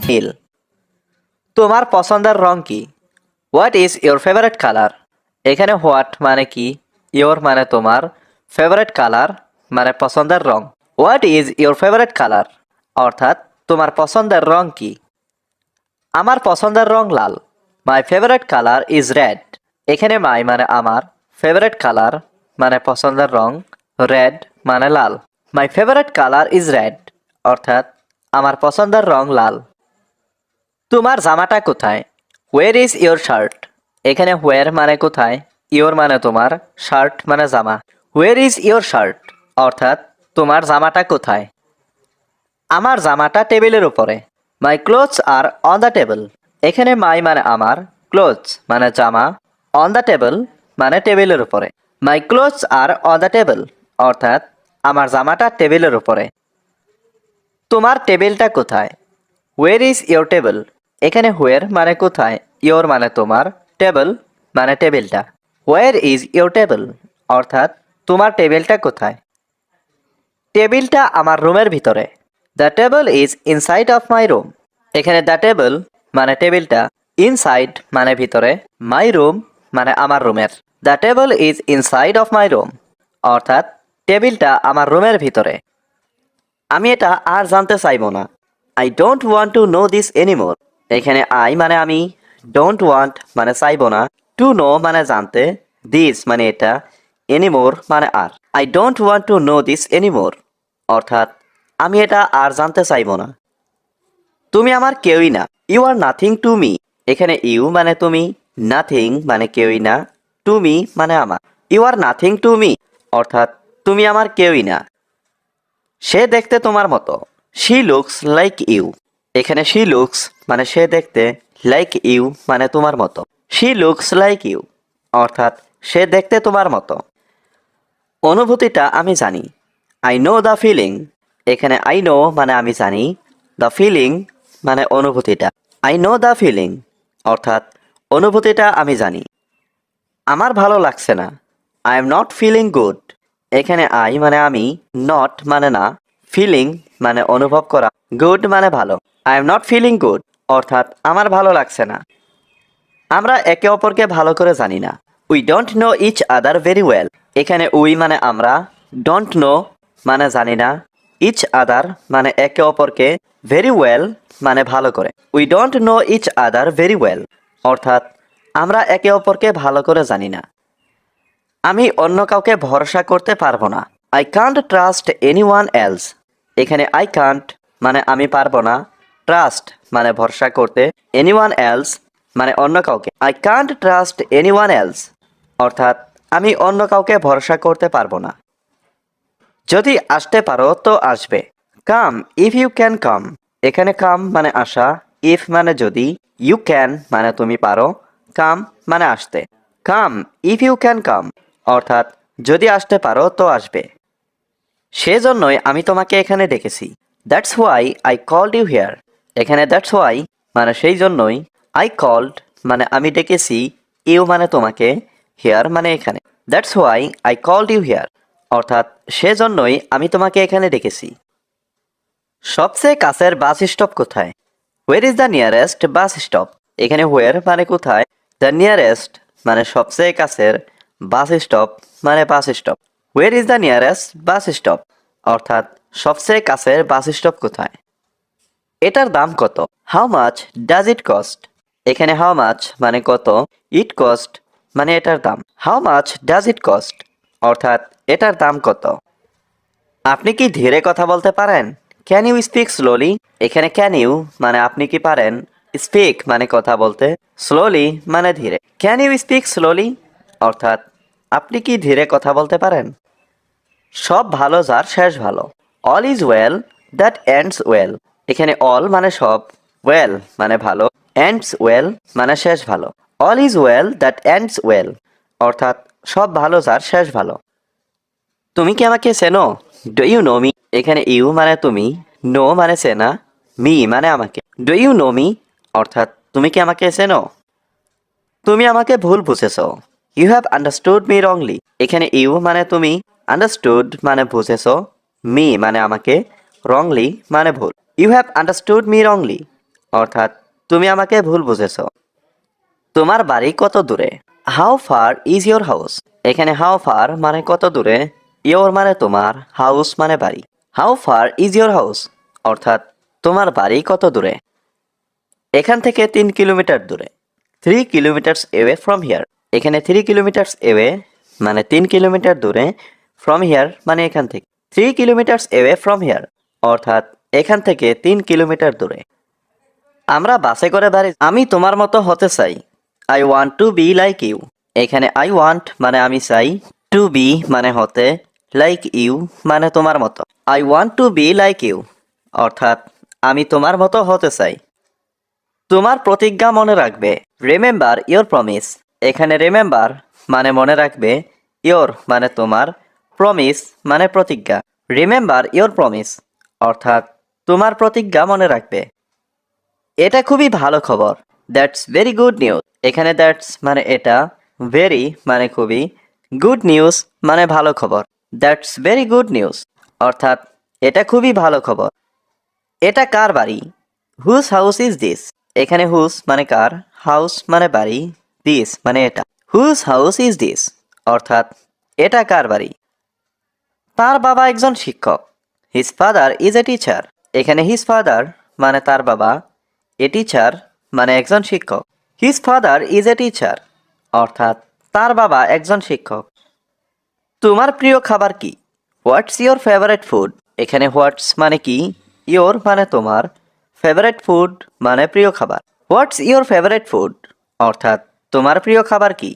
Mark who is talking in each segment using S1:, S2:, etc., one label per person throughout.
S1: নীল। তোমার পছন্দের রং কি? What is your favourite colour? এখানে হোয়াট মানে কি, ইয়োর মানে তোমার, ফেভারিট কালার মানে পছন্দের রং। What is your favourite colour অর্থাৎ তোমার পছন্দের রং কি? আমার পছন্দের রং লাল। My favourite colour is red. এখানে মাই মানে আমার, ফেভারিট কালার মানে পছন্দের রং, রেড মানে লাল। My favourite colour is red অর্থাৎ আমার পছন্দের রং লাল। তোমার জামাটা কোথায়? Where is your shirt? এখানে হোয়ার মানে কোথায়, ইয়োর মানে তোমার, শার্ট মানে জামা। হোয়ার ইজ ইয়োর শার্ট অর্থাৎ তোমার জামাটা কোথায়? আমার জামাটা টেবিলের উপরে। My clothes are on the table. এখানে মাই মানে আমার, ক্লোথস মানে জামা, অন দ্য টেবিল মানে টেবিলের উপরে। My clothes are on the table অর্থাৎ আমার জামাটা টেবিলের উপরে। তোমার টেবিলটা কোথায়? Where is your table? এখানে হোয়ার মানে কোথায়, ইয়োর মানে তোমার, টেবিল মানে টেবিলটা। হোয়ার ইজ ইয়োর টেবিল অর্থাৎ তোমার টেবিলটা কোথায়? টেবিলটা আমার রুমের ভিতরে। The table is inside of my room. এখানে দ্য টেবিল মানে টেবিলটা, ইনসাইড মানে ভিতরে, মাই রুম মানে আমার রুমের। The table is inside of my room অর্থাৎ টেবিলটা আমার রুমের ভিতরে। আমি এটা আর জানতে চাইবো না। I don't want to know this anymore. এখানে আই মানে আমি, ডোন্ট ওয়ান্ট মানে চাইবো না, টু নো মানে জানতে, দিস মানে এটা, এনিমোর মানে আর। I don't want to know this anymore অর্থাৎ আমি এটা আর জানতে চাইবো না। তুমি আমার কেউই না। You are nothing to me. এখানে ইউ মানে তুমি, নাথিং মানে কেউই না, টু মি মানে আমার। You are nothing to me অর্থাৎ তুমি আমার কেউই না। সে দেখতে তোমার মতো। She looks like you. এখানে শি লুকস মানে সে দেখতে, লাইক ইউ মানে তোমার মতো। শি লুকস লাইক ইউ অর্থাৎ সে দেখতে তোমার মতো। অনুভূতিটা আমি জানি। I know the feeling. এখানে আই নো মানে আমি জানি, দ্য ফিলিং মানে অনুভূতিটা। আই নো দ্য ফিলিং অর্থাৎ অনুভূতিটা আমি জানি। আমার ভালো লাগছে না। I am not feeling good. এখানে আই মানে আমি, নট মানে না, ফিলিং মানে অনুভব করা, গুড মানে ভালো। I am not feeling good অর্থাৎ আমার ভালো লাগছে না। আমরা একে অপরকে ভালো করে জানি না। We don't know each other very well. এখানে উই মানে আমরা, ডোন্ট নো মানে জানি না, ইচ আদার মানে একে অপরকে, ভেরি ওয়েল মানে ভালো করে। We don't know each other very well অর্থাৎ আমরা একে অপরকে ভালো করে জানি না। আমি অন্য কাউকে ভরসা করতে পারবো না। I can't trust anyone else. এখানে আই কান্ট মানে আমি পারবো না, ট্রাস্ট মানে ভরসা করতে, এনিওয়ান এলস মানে অন্য কাউকে। I can't trust anyone else অর্থাৎ আমি অন্য কাউকে ভরসা করতে পারবো না। যদি আসতে পারো তো আসবে। Come if you can come. এখানে কাম মানে আসা, ইফ মানে যদি, ইউ ক্যান মানে তুমি পারো, কাম মানে আসতে। Come if you can come অর্থাৎ যদি আসতে পারো তো আসবে। সেজন্যই আমি তোমাকে এখানে ডেকেছি। That's why I called you here. এখানে দ্যাটস হোয়াই মানে সেই জন্যই, আই কল্ড মানে আমি ডেকেছি, ইউ মানে তোমাকে, হিয়ার মানে এখানে। That's why I called you here অর্থাৎ সেজন্যই আমি তোমাকে এখানে ডেকেছি। সবচেয়ে কাছের বাস স্টপ কোথায়? Where is the nearest bus stop. এখানে হোয়ার মানে কোথায়, দ্য নিয়ারেস্ট মানে সবচেয়ে কাছের, বাস স্টপ মানে bus stop. Where is the nearest bus stop অর্থাৎ সবচেয়ে কাছের বাস স্টপ কোথায়? এটার দাম কত? How much does it cost. এখানে হাউ মাচ মানে কত, ইট কস্ট মানে এটার দাম। How much does it cost অর্থাৎ এটার দাম কত? আপনি কি ধীরে কথা বলতে পারেন? Can you speak slowly. এখানে ক্যান ইউ মানে আপনি কি পারেন, স্পিক মানে কথা বলতে, স্লোলি মানে ধীরে। ক্যান ইউ স্পিক স্লোলি অর্থাৎ আপনি কি ধীরে কথা বলতে পারেন? সব ভালো যার শেষ ভালো। All is well that ends well. এখানে অল মানে সব, ওয়েল মানে ভালো, এন্ডস ওয়েল মানে শেষ ভালো। All is well that ends well অর্থাৎ সব ভালো যার শেষ ভালো। তুমি কি আমাকে চেনো? Do you know me. এখানে ইউ মানে তুমি, নো মানে চেনা, মি মানে আমাকে। ডু ইউ নো মি অর্থাৎ তুমি কি আমাকে চেনো? তুমি আমাকে ভুল বুঝেছ। You have understood me wrongly. এখানে ইউ মানে তুমি, আন্ডারস্টুড মানে বুঝেছ, মি মানে আমাকে, রংলি মানে ভুল। You have understood me wrongly অর্থাৎ তুমি আমাকে ভুল বুঝেছো। তোমার বাড়ি কত দূরে? How far is your house? এখানে হাউ ফার মানে কত দূরে, ইয়োর মানে তোমার, হাউস মানে বাড়ি। How far is your house অর্থাৎ তোমার বাড়ি কত দূরে। এখান থেকে 3 কিলোমিটার দূরে। 3 কিলোমিটার্স এওয়ে ফ্রম হিয়ার। এখানে 3 কিলোমিটার্স এওয়ে মানে 3 কিলোমিটার দূরে, ফ্রম হিয়ার মানে এখান থেকে। 3 কিলোমিটার্স এওয়ে ফ্রম হিয়ার অর্থাৎ এখান থেকে 3 কিলোমিটার দূরে। আমরা বাসে করে বাড়ি। আমি তোমার মতো হতে চাই। I want to be like you. এখানে আই ওয়ান্ট মানে আমি চাই, টু বি মানে হতে, লাইক ইউ মানে তোমার মতো। I want to be like you অর্থাৎ আমি তোমার মতো হতে চাই। তোমার প্রতিজ্ঞা মনে রাখবে। Remember your promise. এখানে রিমেম্বার মানে মনে রাখবে, ইয়োর মানে তোমার, প্রমিস মানে প্রতিজ্ঞা। রিমেম্বার ইয়োর প্রমিস অর্থাৎ তোমার প্রতিজ্ঞা মনে রাখবে। এটা খুবই ভালো খবর। That's very good news. এখানে দ্যাটস মানে এটা, ভেরি মানে খুবই, গুড নিউজ মানে ভালো খবর। দ্যাটস ভেরি গুড নিউজ অর্থাৎ এটা খুবই ভালো খবর। এটা কার বাড়ি? Whose house is this? এখানে হুজ মানে কার, হাউস মানে বাড়ি, দিস মানে এটা। হুজ হাউস ইজ দিস অর্থাৎ এটা কার বাড়ি? তার বাবা একজন শিক্ষক। His father is a teacher. এখানে হিজ ফাদার মানে তার বাবা, এ টিচার মানে একজন শিক্ষক। His father is a teacher অর্থাৎ তার বাবা একজন শিক্ষক। তোমার প্রিয় খাবার কি? What's your favourite food? এখানে হোয়াটস মানে কি, ইয়োর মানে তোমার, ফেভারিট ফুড মানে প্রিয় খাবার। হোয়াটস ইয়োর ফেভারিট ফুড অর্থাৎ তোমার প্রিয় খাবার কি?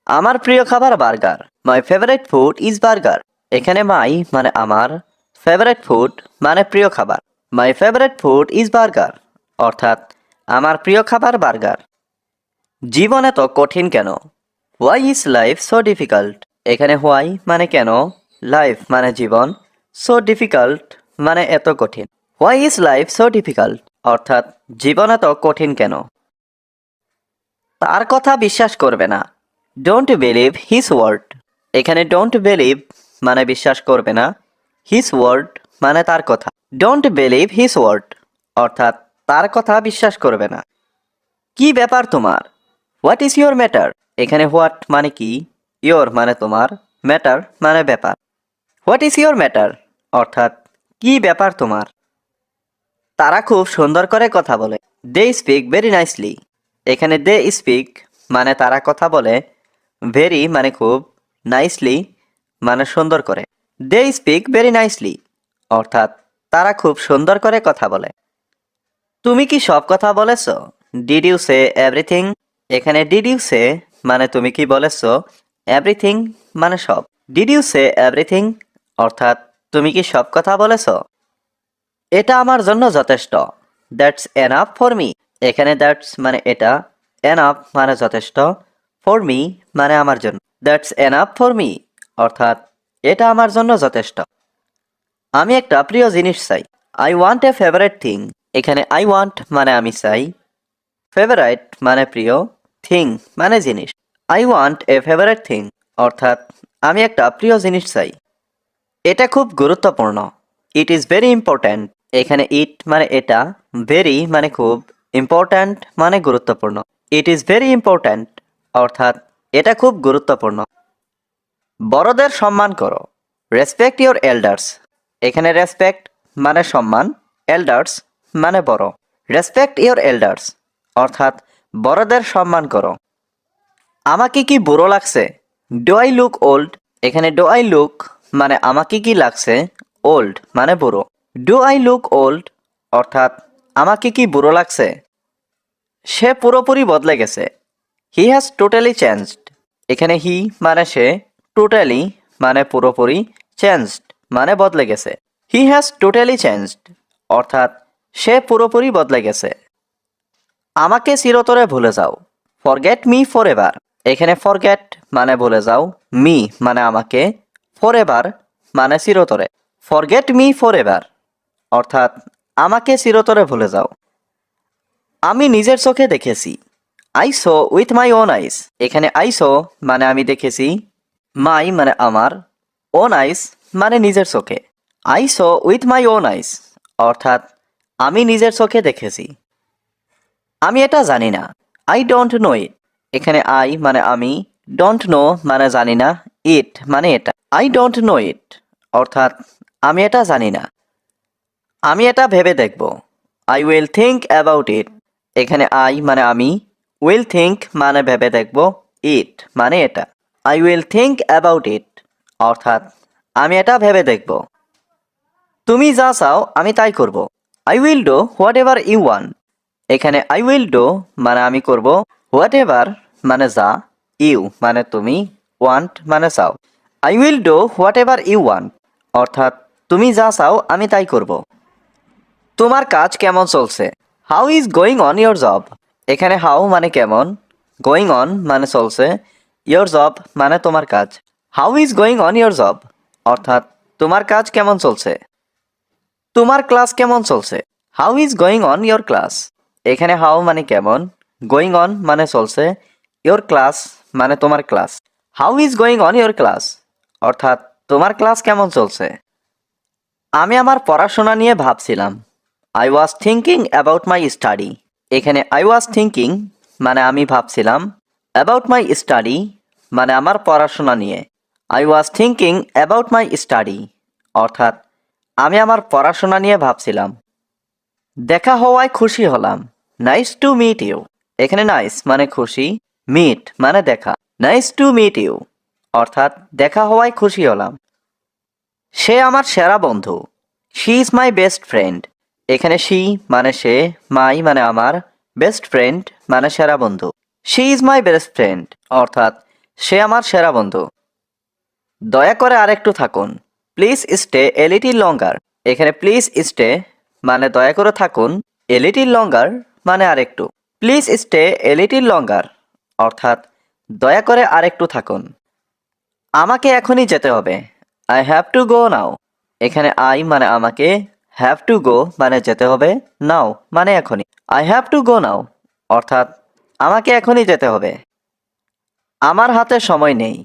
S1: আমার প্রিয় খাবার burger. My favourite food is burger. এখানে মাই মানে আমার, ফেভারিট ফুড মানে প্রিয় খাবার। My favourite food is burger অর্থাৎ আমার প্রিয় খাবার বার্গার। জীবন এত কঠিন কেন? Why is life so difficult? এখানে হোয়াই মানে কেন, লাইফ মানে জীবন, সো ডিফিকাল্ট মানে এত কঠিন। Why is life so difficult অর্থাৎ জীবন এত কঠিন কেন? তার কথা বিশ্বাস করবে না। Don't believe his word. এখানে ডোন্ট বিলিভ মানে বিশ্বাস করবে না, হিজ ওয়ার্ড মানে তার কথা। ডোন্ট বিলিভ হিজ ওয়ার্ড অর্থাৎ তার কথা বিশ্বাস করবে না। কি ব্যাপার তোমার? What is your matter? এখানে হোয়াট মানে কি, ইয়োর মানে তোমার, ম্যাটার মানে ব্যাপার। হোয়াট ইজ ইয়োর ম্যাটার অর্থাৎ কি ব্যাপার তোমার? তারা খুব সুন্দর করে কথা বলে। They speak very nicely. এখানে দে স্পিক মানে তারা কথা বলে, ভেরি মানে খুব, নাইসলি মানে সুন্দর করে। দে স্পিক ভেরি নাইসলি অর্থাৎ তারা খুব সুন্দর করে কথা বলে। তুমি কি সব কথা বলেছ? Did you say everything? এখানে ডিড ইউ সে মানে তুমি কি বলেছ, এভরিথিং মানে সব। ডিড ইউ সে এভরিথিং অর্থাৎ তুমি কি সব কথা বলেছ? এটা আমার জন্য যথেষ্ট। That's enough for me. এখানে দ্যাটস মানে এটা, এনাফ মানে যথেষ্ট, ফর মি মানে আমার জন্য। দ্যাটস এনাফ ফর মি অর্থাৎ এটা আমার জন্য যথেষ্ট। আমি একটা প্রিয় জিনিস চাই। I want a favourite thing. এখানে আই ওয়ান্ট মানে আমি চাই, ফেভারাইট মানে প্রিয়, থিং মানে জিনিস। I want a favourite thing অর্থাৎ আমি একটা প্রিয় জিনিস চাই। এটা খুব গুরুত্বপূর্ণ। It is very important. এখানে ইট মানে এটা, ভেরি মানে খুব, ইম্পর্ট্যান্ট মানে গুরুত্বপূর্ণ। ইট ইজ ভেরি ইম্পর্ট্যান্ট অর্থাৎ এটা খুব গুরুত্বপূর্ণ। বড়দের সম্মান করো। Respect your elders. এখানে রেসপেক্ট মানে সম্মান, এল্ডার্স মানে বড়। রেসপেক্ট ইয়োর এল্ডার্স অর্থাৎ বড়দের সম্মান করো। আমাকে কি বুড়ো লাগছে? Do I look old? এখানে ডু আই লুক মানে আমাকে কি লাগছে, ওল্ড মানে বুড়ো। ডু আই লুক ওল্ড অর্থাৎ আমাকে কি বুড়ো লাগছে? সে পুরোপুরি বদলে গেছে। He has totally changed. এখানে হি মানে সে, টোটালি মানে পুরোপুরি, চেঞ্জড মানে বদলে গেছে। হি হ্যাজ টোটালি চেঞ্জড অর্থাৎ সে পুরোপুরি বদলে গেছে। আমাকে চিরতরে ভুলে যাও। Forget me for ever. এখানে ফরগেট মানে ভুলে যাও, মি মানে আমাকে, ফর এভার মানে চিরতরে। ফরগেট মি ফর এভার অর্থাৎ আমাকে চিরতরে ভুলে যাও। আমি নিজের চোখে দেখেছি। I so with my own আইস। এখানে আই সো মানে আমি দেখেছি, মাই মানে আমার, ওন আইস মানে নিজের চোখে। I so with my own আইস অর্থাৎ আমি নিজের চোখে দেখেছি। আমি এটা জানি না। আই ডোন্ট নো ইট। এখানে আই মানে আমি, ডোন্ট নো মানে জানি না, ইট মানে এটা। আই ডোন্ট নো ইট অর্থাৎ আমি এটা জানি না। আমি এটা ভেবে দেখব। I will think about it. এখানে আই মানে আমি, উইল থিঙ্ক মানে ভেবে দেখব, ইট মানে এটা। I will think about it অর্থাৎ আমি এটা ভেবে দেখব। তুমি যা চাও আমি তাই করব। I will do whatever you want. এখানে আই উইল ডু মানে আমি করব, হোয়াট এভার মানে যা, ইউ মানে তুমি, ওয়ান্ট মানে চাও। I will do whatever you want অর্থাৎ তুমি যা চাও আমি তাই করব। তোমার কাজ কেমন চলছে? How is going on your job. এখানে হাউ মানে কেমন, গোয়িং অন মানে চলছে, ইয়োর জব মানে তোমার কাজ। How is going on your job অর্থাৎ তোমার কাজ কেমন চলছে। তোমার ক্লাস কেমন চলছে? How is going on your class. এখানে হাউ মানে কেমন, গোয়িং অন মানে চলছে, ইয়োর ক্লাস মানে তোমার class. How is going on your class অর্থাৎ তোমার ক্লাস কেমন চলছে। আমি আমার পড়াশোনা নিয়ে ভাবছিলাম। I was thinking about my study. এখানে আই ওয়াজ থিঙ্কিং মানে আমি ভাবছিলাম, অ্যাবাউট মাই স্টাডি মানে আমার পড়াশোনা নিয়ে। I was thinking about my study অর্থাৎ আমি আমার পড়াশোনা নিয়ে ভাবছিলাম। দেখা হওয়ায় খুশি হলাম। Nice to meet you. এখানে নাইস মানে খুশি, মিট মানে দেখা। নাইস টু মিট ইউ অর্থাৎ দেখা হওয়ায় খুশি হলাম। সে আমার সেরা বন্ধু। She is my best friend. এখানে শি মানে সে, মাই মানে আমার, বেস্ট ফ্রেন্ড মানে সেরা বন্ধু। She is my best friend অর্থাৎ সে আমার সেরা বন্ধু। দয়া করে আরেকটু থাকুন। প্লিজ স্টে এ লিটিল লঙ্গার। এখানে প্লিজ স্টে মানে দয়া করে থাকুন, এ লিটিল লঙ্গার মানে আরেকটু। প্লিজ স্টে এ লিটিল লঙ্গার অর্থাৎ দয়া করে আরেকটু থাকুন। আমাকে এখনই যেতে হবে। আই হ্যাভ টু গো নাও। এখানে আই মানে আমাকে, হ্যাভ টু গো মানে যেতে হবে, নাও মানে এখনই। আই হ্যাভ টু গো নাও অর্থাৎ আমাকে এখনই যেতে হবে। আমার হাতে সময় নেই।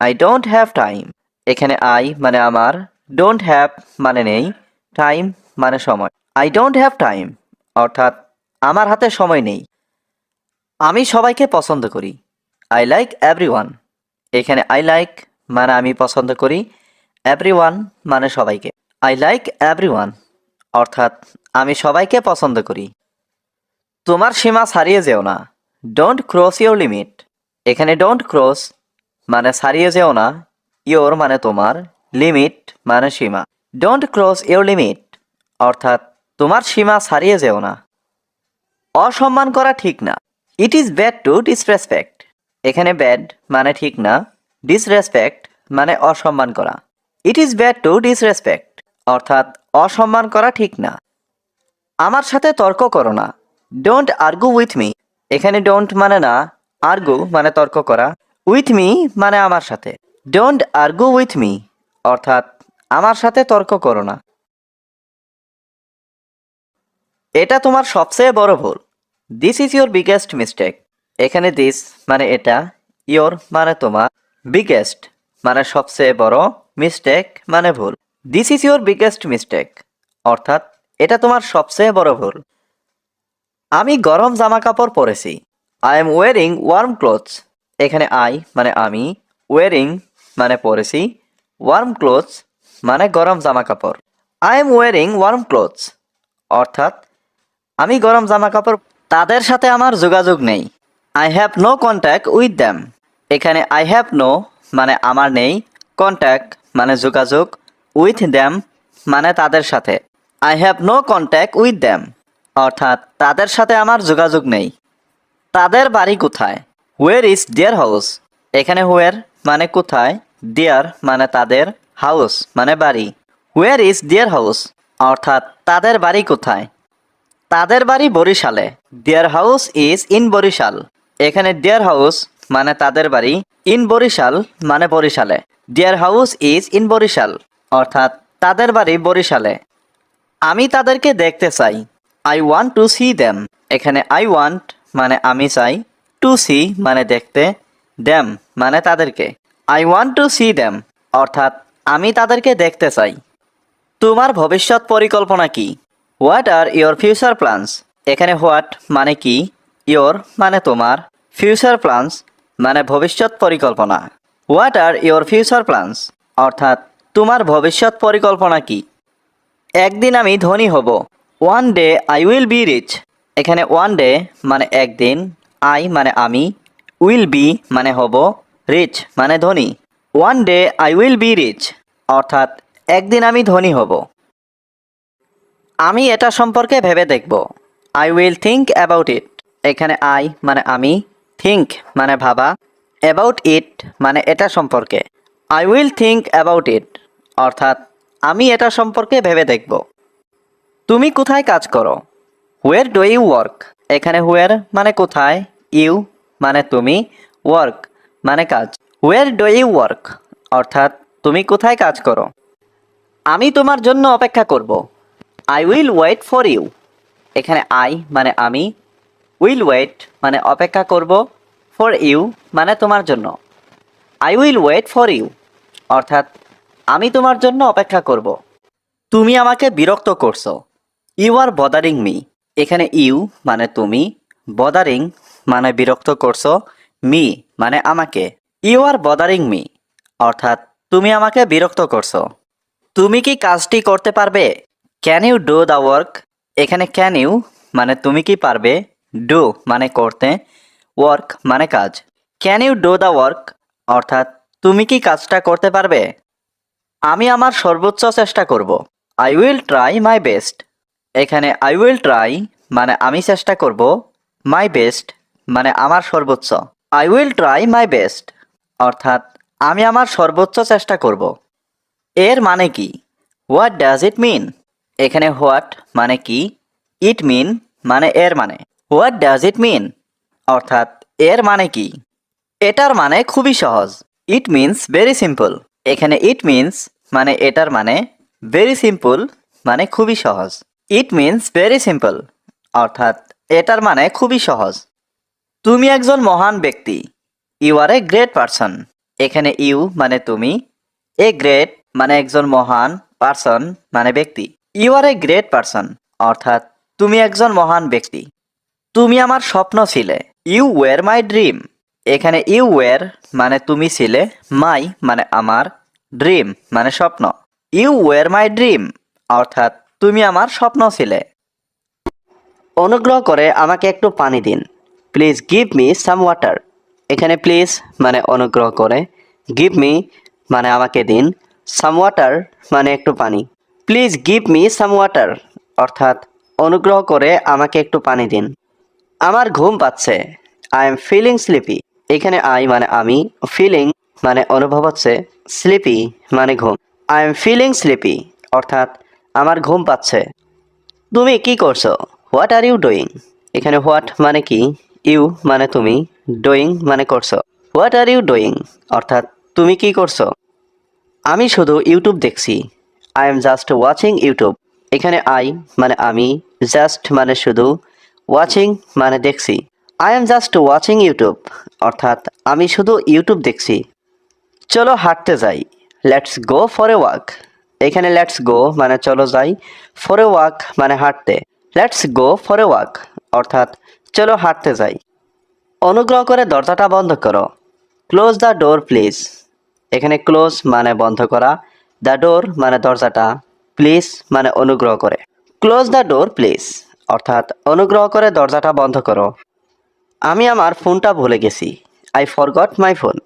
S1: I don't have time. এখানে আই মানে আমার, ডোন্ট হ্যাভ মানে নেই, টাইম মানে সময়। আই ডোন্ট হ্যাভ টাইম অর্থাৎ আমার হাতে সময় নেই। আমি সবাইকে পছন্দ করি। I like everyone. এখানে আই লাইক মানে আমি পছন্দ করি, এভরিওয়ান মানে সবাইকে। আই লাইক এভরিওয়ান অর্থাৎ আমি সবাইকে পছন্দ করি। তোমার সীমা ছাড়িয়ে যেও না। Don't cross your limit. এখানে ডোন্ট ক্রস মানে ছাড়িয়ে যেও না, ইয়োর মানে তোমার, লিমিট মানে সীমা। ডোন্ট ক্রস ইয়োর লিমিট অর্থাৎ তোমার সীমা ছাড়িয়ে যেও না। অসম্মান করা ঠিক না। It is bad to disrespect. এখানে ব্যাড মানে ঠিক না, ডিসরেসপেক্ট মানে অসম্মান করা। It is bad to disrespect অর্থাৎ অসম্মান করা ঠিক না। আমার সাথে তর্ক করো না। Don't argue with me. এখানে ডোন্ট মানে না, আর্গু মানে তর্ক করা, উইথ মি মানে আমার সাথে। ডোন্ট আর্গু উইথ মি অর্থাৎ আমার সাথে তর্ক করো না। এটা তোমার সবচেয়ে বড় ভুল। This is your biggest mistake. এখানে দিস মানে এটা, ইয়োর মানে তোমার, বিগেস্ট মানে সবচেয়ে বড়, মিস্টেক মানে ভুল। This is your biggest mistake অর্থাৎ এটা তোমার সবচেয়ে বড় ভুল। আমি গরম জামা কাপড় পরেছি। I am wearing warm clothes. এখানে আই মানে আমি, ওয়ারিং মানে পরেছি, ওয়ার্ম ক্লোথস মানে গরম জামা কাপড়। I am wearing warm clothes অর্থাৎ আমি গরম জামা কাপড়। তাদের সাথে আমার যোগাযোগ নেই। I have no contact with them. এখানে আই হ্যাভ নো মানে আমার নেই, কন্ট্যাক্ট মানে যোগাযোগ, উইথ দ্যাম মানে তাদের সাথে। I have no contact with them অর্থাৎ তাদের সাথে আমার যোগাযোগ নেই। তাদের বাড়ি কোথায়? Where is their house. এখানে হোয়ার মানে কোথায়, দেয়ার মানে তাদের, হাউস মানে বাড়ি। হোয়ার ইজ দেয়ার হাউস অর্থাৎ তাদের বাড়ি কোথায়। তাদের বাড়ি বরিশালে। Their house is in Barishal. এখানে দেয়ার হাউস মানে তাদের বাড়ি, ইন বরিশাল মানে বরিশালে। Their house is in Barishal অর্থাৎ তাদের বাড়ি বরিশালে। আমি তাদেরকে দেখতে চাই। I want to see them. এখানে আই ওয়ান্ট মানে আমি চাই, টু সি মানে দেখতে, দ্যাম মানে তাদেরকে। I want to see them অর্থাৎ আমি তাদেরকে দেখতে চাই। তোমার ভবিষ্যৎ পরিকল্পনা কি? What are your future plans. এখানে হোয়াট মানে কি, ইয়োর মানে তোমার, ফিউচার প্ল্যানস মানে ভবিষ্যৎ পরিকল্পনা। What are your future plans অর্থাৎ তোমার ভবিষ্যৎ পরিকল্পনা কি? একদিন আমি ধনী হব। One day I will be rich. এখানে ওয়ান ডে মানে একদিন, আই মানে আমি, উইল বি মানে হব, রিচ মানে ধনী। One day I will be rich অর্থাৎ একদিন আমি ধনী হব। আমি এটা সম্পর্কে ভেবে দেখব। I will think about it. এখানে আই মানে আমি, থিঙ্ক মানে ভাবা, অ্যাবাউট ইট মানে এটা সম্পর্কে। I will think about it অর্থাৎ আমি এটা সম্পর্কে ভেবে দেখব। তুমি কোথায় কাজ করো? Where do you work. এখানে হোয়ার মানে কোথায়, ইউ মানে তুমি, ওয়ার্ক মানে কাজ। হোয়ার ডু ইউ ওয়ার্ক অর্থাৎ তুমি কোথায় কাজ করো। আমি তোমার জন্য অপেক্ষা করব। I will wait for you. এখানে আই মানে আমি, উইল ওয়েট মানে অপেক্ষা করব, ফর ইউ মানে তোমার জন্য। I will wait for you অর্থাৎ আমি তোমার জন্য অপেক্ষা করব। তুমি আমাকে বিরক্ত করছো। You are bothering me. এখানে ইউ মানে তুমি, বদারিং মানে বিরক্ত করছো, মি মানে আমাকে। ইউ আর বদারিং মি অর্থাৎ তুমি আমাকে বিরক্ত করছো। তুমি কি কাজটি করতে পারবে? Can you do the work. এখানে ক্যান ইউ মানে তুমি কি পারবে, ডু মানে করতে, ওয়ার্ক মানে কাজ। Can you do the work অর্থাৎ তুমি কি কাজটা করতে পারবে? আমি আমার সর্বোচ্চ চেষ্টা করব। I will try my best. এখানে আই উইল ট্রাই মানে আমি চেষ্টা করব, মাই বেস্ট মানে আমার সর্বোচ্চ। I will try my best অর্থাৎ আমি আমার সর্বোচ্চ চেষ্টা করব। এর মানে কি? হোয়াট ডাজ ইট মিন। এখানে হোয়াট মানে কি, ইট মিন মানে এর মানে। হোয়াট ডাজ ইট মিন অর্থাৎ এর মানে কি? এটার মানে খুবই সহজ। It means very simple. এখানে ইট মিনস মানে এটার মানে, ভেরি সিম্পল মানে খুবই সহজ। ইট মিনস ভেরি সিম্পল অর্থাৎ এটার মানে খুবই সহজ। তুমি একজন মহান ব্যক্তি। You are a great person. এখানে ইউ মানে তুমি, এ গ্রেট মানে একজন মহান, পারসন মানে ব্যক্তি। You are a great person অর্থাৎ তুমি একজন মহান ব্যক্তি। তুমি আমার স্বপ্ন ছিলে। You were my dream. এখানে ইউ ওয়ার মানে তুমি ছিলে, মাই মানে আমার, ড্রিম মানে স্বপ্ন। ইউ ওয়ার মাই ড্রিম অর্থাৎ তুমি আমার স্বপ্ন ছিলে। অনুগ্রহ করে আমাকে একটু পানি দিন। Please give me some water. এখানে প্লিজ মানে অনুগ্রহ করে, গিভ মি মানে আমাকে দিন, সাম ওয়াটার মানে একটু পানি। Please give me some water অর্থাৎ অনুগ্রহ করে আমাকে একটু পানি দিন। আমার ঘুম পাচ্ছে। I am feeling sleepy. এখানে আই মানে আমি, ফিলিং মানে অনুভব হচ্ছে, স্লিপি মানে ঘুম। আই এম ফিলিং স্লিপি অর্থাৎ আমার ঘুম পাচ্ছে। তুমি কি করছো? What are you doing. এখানে হোয়াট মানে কি, ইউ মানে তুমি, ডুইং মানে করছো। হোয়াট আর ইউ ডুইং অর্থাৎ তুমি কি করছো। আমি শুধু ইউটিউব দেখছি। I am just watching YouTube. এখানে আই মানে আমি, জাস্ট মানে শুধু, ওয়াচিং মানে দেখছি। I am just watching YouTube অর্থাৎ আমি শুধু ইউটিউব দেখছি। চলো হাঁটতে যাই। Let's go for a walk. এখানে লেটস গো মানে চলো যাই, ফর এ ওয়াক মানে হাঁটতে। Let's go for a walk অর্থাৎ চলো হাঁটতে যাই। অনুগ্রহ করে দরজাটা বন্ধ করো। Close the door please. এখানে ক্লোজ মানে বন্ধ করা, দ্য ডোর মানে দরজাটা, প্লিজ মানে অনুগ্রহ করে। ক্লোজ দ্য ডোর প্লিজ অর্থাৎ অনুগ্রহ করে দরজাটা বন্ধ করো। আমি আমার ফোনটা ভুলে গেছি। I forgot my phone.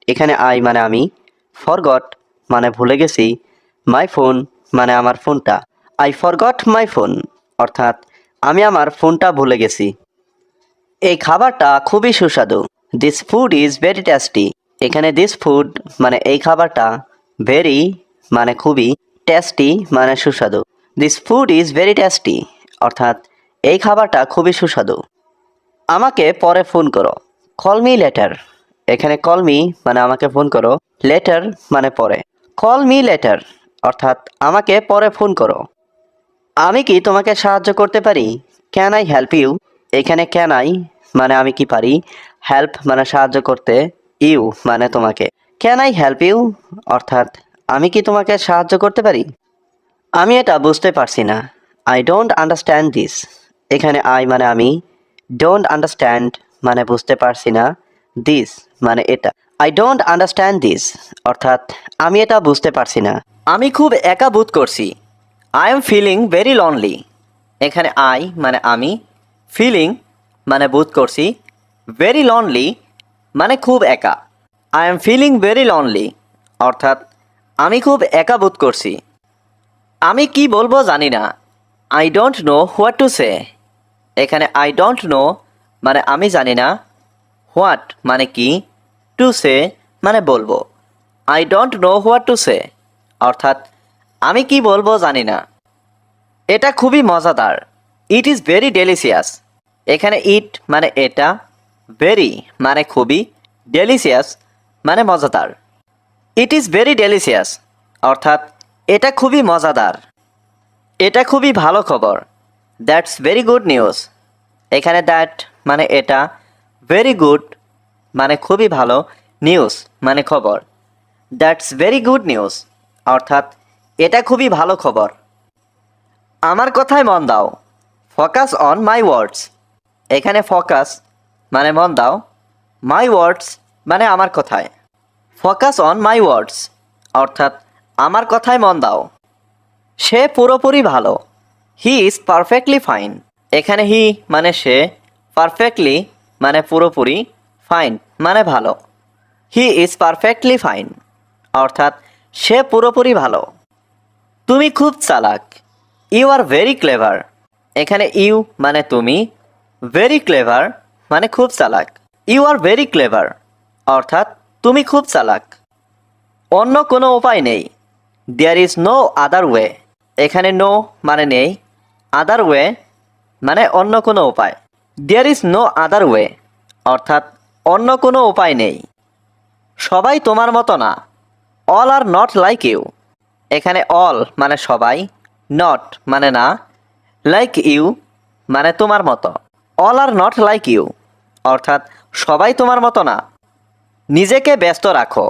S1: এখানে আই মানে আমি, ফরগট মানে ভুলে গেছি, মাই ফোন মানে আমার ফোনটা। আই ফরগট মাই ফোন অর্থাৎ আমি আমার ফোনটা ভুলে গেছি। এই খাবারটা খুবই সুস্বাদু। This food is very tasty. এখানে দিস ফুড মানে এই খাবারটা, ভেরি মানে খুবই, টেস্টি মানে সুস্বাদু। This food is very tasty অর্থাৎ এই খাবারটা খুবই সুস্বাদু। আমাকে পরে ফোন করো। Call me letter. এখানে কল মি মানে আমাকে ফোন করো, লেটার মানে পরে। কল মি লেটার অর্থাৎ আমাকে পরে ফোন করো। আমি কি তোমাকে সাহায্য করতে পারি? Can I help you. এখানে ক্যান আই মানে আমি কি পারি, হেল্প মানে সাহায্য করতে, ইউ মানে তোমাকে। ক্যান আই হেল্প ইউ অর্থাৎ আমি কি তোমাকে সাহায্য করতে পারি? আমি এটা বুঝতে পারছি না। I don't understand this. এখানে আই মানে আমি,
S2: ডোন্ট আন্ডারস্ট্যান্ড মানে বুঝতে পারছি না, দিস মানে এটা। আই ডোন্ট আন্ডারস্ট্যান্ড দিস অর্থাৎ আমি এটা বুঝতে পারছি না।
S1: আমি খুব একা বোধ করছি। I am feeling very lonely. এখানে আই মানে আমি, ফিলিং মানে বোধ করছি, ভেরি লনলি মানে খুব একা। I am feeling very lonely অর্থাৎ আমি খুব একা বোধ করছি। আমি কি বলবো জানি না। I don't know what to say. এখানে আই ডোন্ট নো মানে আমি জানি না, হোয়াট মানে কি, টু সে মানে বলবো। I don't know what to say অর্থাৎ আমি কি বলবো জানি না। এটা খুবই মজাদার। It is very delicious. এখানে ইট মানে এটা, ভেরি মানে খুবই, ডেলিশিয়াস মানে মজাদার। ইট ইজ ভেরি ডেলিশিয়াস অর্থাৎ এটা খুবই মজাদার। এটা খুবই ভালো খবর। That's very good news. এখানে দ্যাট মানে এটা, ভেরি গুড মানে খুবই ভালো, নিউজ মানে খবর। দ্যাটস ভেরি গুড নিউজ অর্থাৎ এটা খুবই ভালো খবর। আমার কথায় মন দাও। ফোকাস অন মাই ওয়ার্ডস। এখানে ফোকাস মানে মন দাও, মাই ওয়ার্ডস মানে আমার কথায়। ফোকাস অন মাই ওয়ার্ডস অর্থাৎ আমার কথায় মন দাও। সে পুরোপুরি ভালো। He is perfectly fine. এখানে হি মানে সে, পারফেক্টলি মানে পুরোপুরি, ফাইন মানে ভালো। হি ইজ পারফেক্টলি ফাইন অর্থাৎ সে পুরোপুরি ভালো। তুমি খুব চালাক। You are very clever. এখানে ইউ মানে তুমি, ভেরি ক্লেভার মানে খুব চালাক। ইউ আর ভেরি ক্লেভার অর্থাৎ তুমি খুব চালাক। অন্য কোনো উপায় নেই। There is no other way. এখানে নো মানে নেই, আদার ওয়ে মানে অন্য কোনো উপায়। There is no other way অর্থাৎ অন্য কোনো উপায় নেই। সবাই তোমার মতো না। All are not like you. এখানে অল মানে সবাই, নট মানে না, লাইক ইউ মানে তোমার মতো। All are not like you অর্থাৎ সবাই তোমার মতো না। নিজেকে ব্যস্ত রাখো।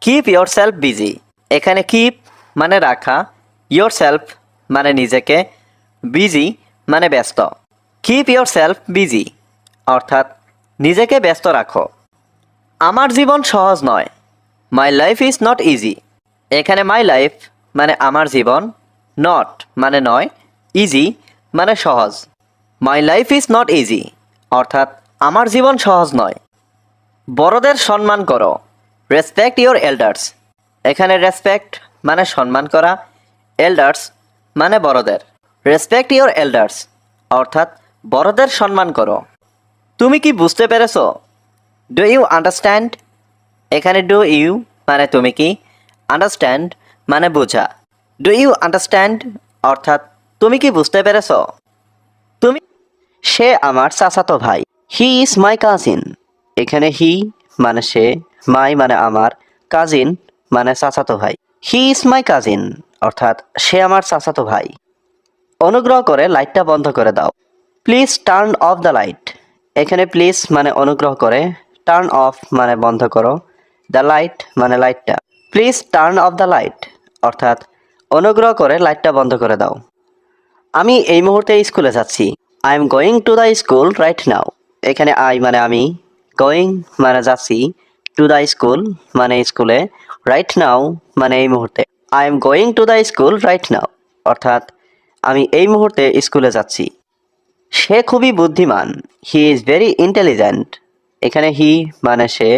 S1: Keep yourself busy. এখানে কিপ মানে রাখা, ইয়োর সেলফ মানে নিজেকে, বিজি মানে ব্যস্ত। কিপ ইয়োর সেলফ বিজি অর্থাৎ নিজেকে ব্যস্ত রাখো। আমার জীবন সহজ নয়। My life is not easy. এখানে মাই লাইফ মানে আমার জীবন, নট মানে নয়, ইজি মানে সহজ। My life is not easy অর্থাৎ আমার জীবন সহজ নয়। বড়দের সম্মান করো। Respect your elders. এখানে রেসপেক্ট মানে সম্মান করা, এল্ডার্স মানে বড়দের। রেসপেক্ট ইয়োর এল্ডার্স অর্থাৎ বড়দের সম্মান করো। তুমি কি বুঝতে পেরেছো? Do you understand. এখানে ডু ইউ মানে তুমি কি, আন্ডারস্ট্যান্ড মানে বোঝা। ডু ইউ আন্ডারস্ট্যান্ড অর্থাৎ তুমি কি বুঝতে পেরেছো? তুমি
S2: সে আমার চাচাতো ভাই। He is my cousin. এখানে হি মানে সে, মাই মানে আমার, কাজিন মানে চাচাতো ভাই। হি ইজ মাই কাজিন অর্থাৎ সে আমার চাচাতো ভাই। অনুগ্রহ করে লাইটটা বন্ধ করে দাও। Please turn off the light. এখানে প্লিজ মানে অনুগ্রহ করে, টার্ন অফ মানে বন্ধ করো, দ্য লাইট মানে লাইটটা। Please turn off the light অর্থাৎ অনুগ্রহ করে লাইটটা বন্ধ করে দাও। আমি এই মুহূর্তে স্কুলে যাচ্ছি। I am going to the school right now. এখানে আই মানে আমি, গোয়িং মানে যাচ্ছি, টু দ্য স্কুল মানে স্কুলে, রাইট নাও মানে এই মুহূর্তে। I am going to the school right now অর্থাৎ আমি এই মুহূর্তে স্কুলে যাচ্ছি। সে খুবই বুদ্ধিমান। He is very intelligent. এখানে হি মানে সে,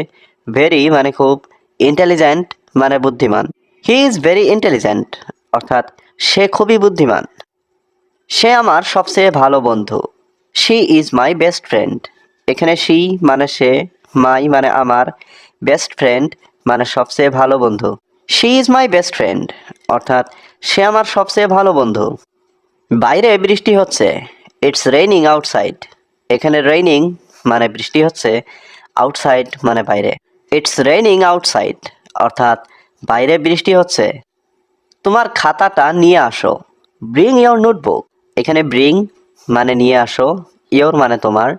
S2: ভেরি মানে খুব, ইন্টেলিজেন্ট মানে বুদ্ধিমান। হি ইজ ভেরি ইন্টেলিজেন্ট অর্থাৎ সে খুবই বুদ্ধিমান। সে আমার সবচেয়ে ভালো বন্ধু। She is my best friend. এখানে শি মানে সে, মাই মানে আমার, বেস্ট ফ্রেন্ড মানে সবচেয়ে ভালো বন্ধু। She is my best friend অর্থাৎ সে আমার সবচেয়ে ভালো বন্ধু। বাইরে বৃষ্টি হচ্ছে। It's raining outside. এখানে রেইনিং মানে বৃষ্টি হচ্ছে, আউটসাইড মানে বাইরে। ইটস রেইনিং আউটসাইড অর্থাৎ বাইরে বৃষ্টি হচ্ছে। তোমার খাতাটা নিয়ে আসো। Bring your notebook. এখানে ব্রিং মানে নিয়ে আসো, ইয়োর মানে তোমার,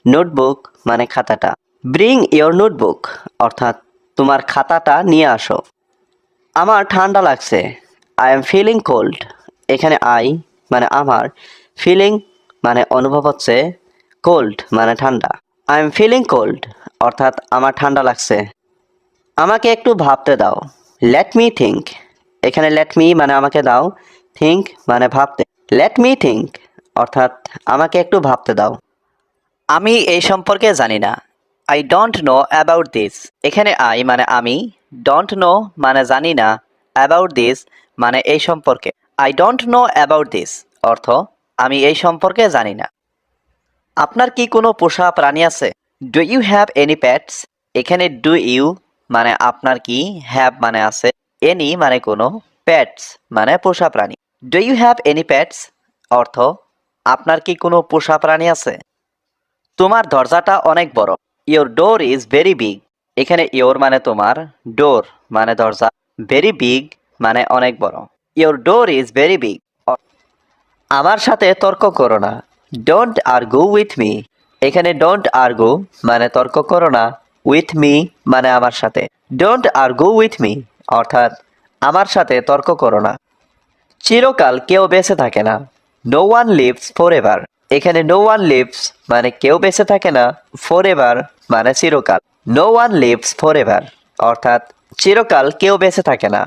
S2: নোটবুক মানে খাতাটা। ব্রিং ইয়োর নোটবুক অর্থাৎ তোমার খাতাটা নিয়ে আসো। আমার ঠান্ডা লাগছে। I am feeling cold. এখানে আই মানে আমার, ফিলিং মানে অনুভব হচ্ছে, কোল্ড মানে ঠান্ডা। আই এম ফিলিং কোল্ড অর্থাৎ আমার ঠান্ডা লাগছে। আমাকে একটু ভাবতে দাও। Let me think. এখানে লেট মি মানে আমাকে দাও, থিঙ্ক মানে ভাবতে। লেট মি থিঙ্ক অর্থাৎ আমাকে একটু ভাবতে দাও।
S1: আমি এই সম্পর্কে জানি না। I don't know about this. এখানে আই মানে আমি, ডোন্ট নো মানে জানি না, অ্যাবাউট দিস মানে এই সম্পর্কে। I don't know about this অর্থ আমি এই সম্পর্কে জানি না। আপনার কি কোনো পোষা প্রাণী আছে? Do you have any pets? এখানে ডু ইউ মানে আপনার কি, হ্যাভ মানে আছে, এনি মানে কোনো, প্যাটস মানে পোষা প্রাণী। Do you have any pets অর্থ আপনার কি কোনো পোষা প্রাণী আছে? তোমার দরজাটা অনেক বড়। Your door is very big. এখানে ইয়োর মানে তোমার, ডোর মানে দরজা, ভেরি বিগ মানে অনেক বড়। Your door is very big. আমার সাথে তর্ক করো না। Don't argue with me. এখানে ডোন্ট আর্গু মানে তর্ক করো না, উইথ মি মানে আমার সাথে। ডোন্ট আর্গু উইথ মি অর্থাৎ আমার সাথে তর্ক করো না। চিরকাল কেউ বেঁচে থাকে না। No one lives forever. এখানে নো ওয়ান লিভস মানে কেউ বেঁচে থাকে না, ফর এভার মানে চিরকাল। No one lives forever অর্থাৎ চিরকাল কেউ বেঁচে থাকে না।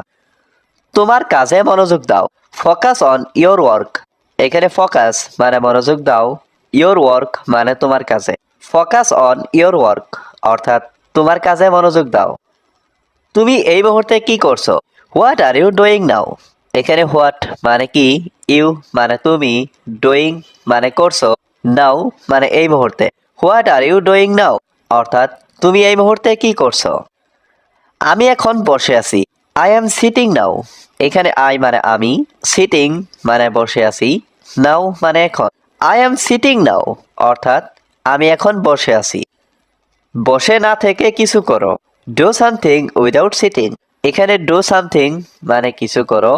S1: তোমার কাজে মনোযোগ দাও। Focus on your work. এখানে ফোকাস মানে মনোযোগ দাও, ইয়োর ওয়ার্ক মানে তোমার কাজে। ফোকাস অন ইয়োর ওয়ার্ক অর্থাৎ তোমার কাজে মনোযোগ দাও। তুমি এই মুহূর্তে কি করছো? What are you doing now? এখানে হোয়াট মানে কি, ইউ মানে তুমি, ডুইং মানে করছো, নাও মানে এই মুহূর্তে। What are you doing now অর্থাৎ তুমি এই মুহূর্তে কি করছো? আমি এখন বসে আছি। আই অ্যাম সিটিং নাও। এখানে আই মানে আমি, সিটিং মানে বসে আছি, নাও মানে এখন। আই অ্যাম সিটিং নাও অর্থাৎ আমি এখন বসে আছি। বসে না থেকে কিছু করো। Do something without sitting. এখানে ডু সামথিং মানে কিছু করো,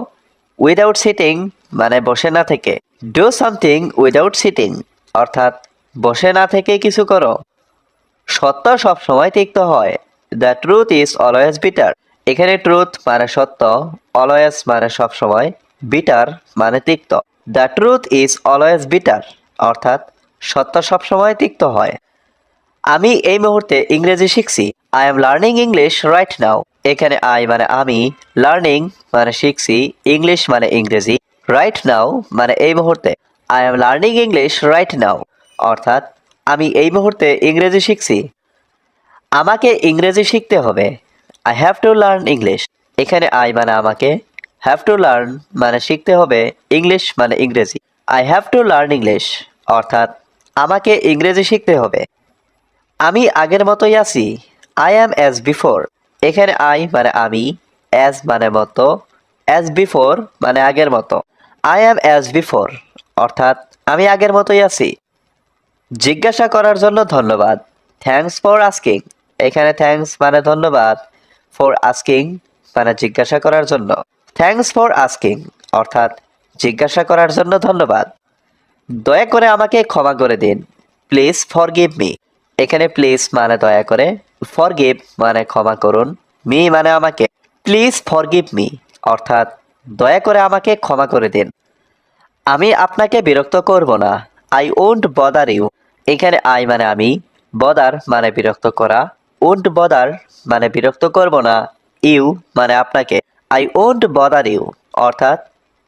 S1: উইদাউট সিটিং মানে বসে না থেকে। ডু সামথিং উইদাউট সিটিং অর্থাৎ বসে না থেকে কিছু করো। সত্য সবসময় তিক্ত হয়। The truth is always bitter. এখানে ট্রুথ মানে সত্য, অলওয়েজ মানে সবসময়, বিটার মানে তিক্ত। The truth is always bitter অর্থাৎ সত্য সবসময় তিক্ত হয়। আমি এই মুহূর্তে ইংরেজি শিখছি। I am learning English right now. এখানে আই মানে আমি, লার্নিং মানে শিখছি, ইংলিশ মানে ইংরেজি, রাইট নাও মানে এই মুহূর্তে। I am learning English right now অর্থাৎ আমি এই মুহূর্তে ইংরেজি শিখছি। আমাকে ইংরেজি শিখতে হবে। I have to learn English. এখানে আই মানে আমাকে, হ্যাভ টু লার্ন মানে শিখতে হবে, ইংলিশ মানে ইংরেজি। I have to learn English অর্থাৎ আমাকে ইংরেজি শিখতে হবে। আমি আগের মতোই আছি। I am as before. এখানে আই মানে আমি, অ্যাজ মানে মতো, অ্যাজ বিফোর মানে আগের মতো। আই অ্যাম অ্যাজ বিফোর অর্থাৎ আমি আগের মতোই আছি। জিজ্ঞাসা করার জন্য ধন্যবাদ। Thanks for asking. এখানে থ্যাঙ্কস মানে ধন্যবাদ, ফর আস্কিং মানে জিজ্ঞাসা করার জন্য। থ্যাঙ্কস ফর আস্কিং অর্থাৎ জিজ্ঞাসা করার জন্য ধন্যবাদ। দয়া করে আমাকে ক্ষমা করে দিন। Please forgive me. এখানে প্লিজ মানে দয়া করে, ফরগিভ মানে ক্ষমা করুন, মি মানে আমাকে। প্লিজ ফরগিভ মি অর্থাৎ দয়া করে আমাকে ক্ষমা করে দিন। আমি আপনাকে বিরক্ত করব না। I won't bother you. এখানে আই মানে আমি, বদার মানে বিরক্ত করা, ওন্ট বদার মানে বিরক্ত করব না, ইউ মানে আপনাকে। আই ওন্ট বদার ইউ অর্থাৎ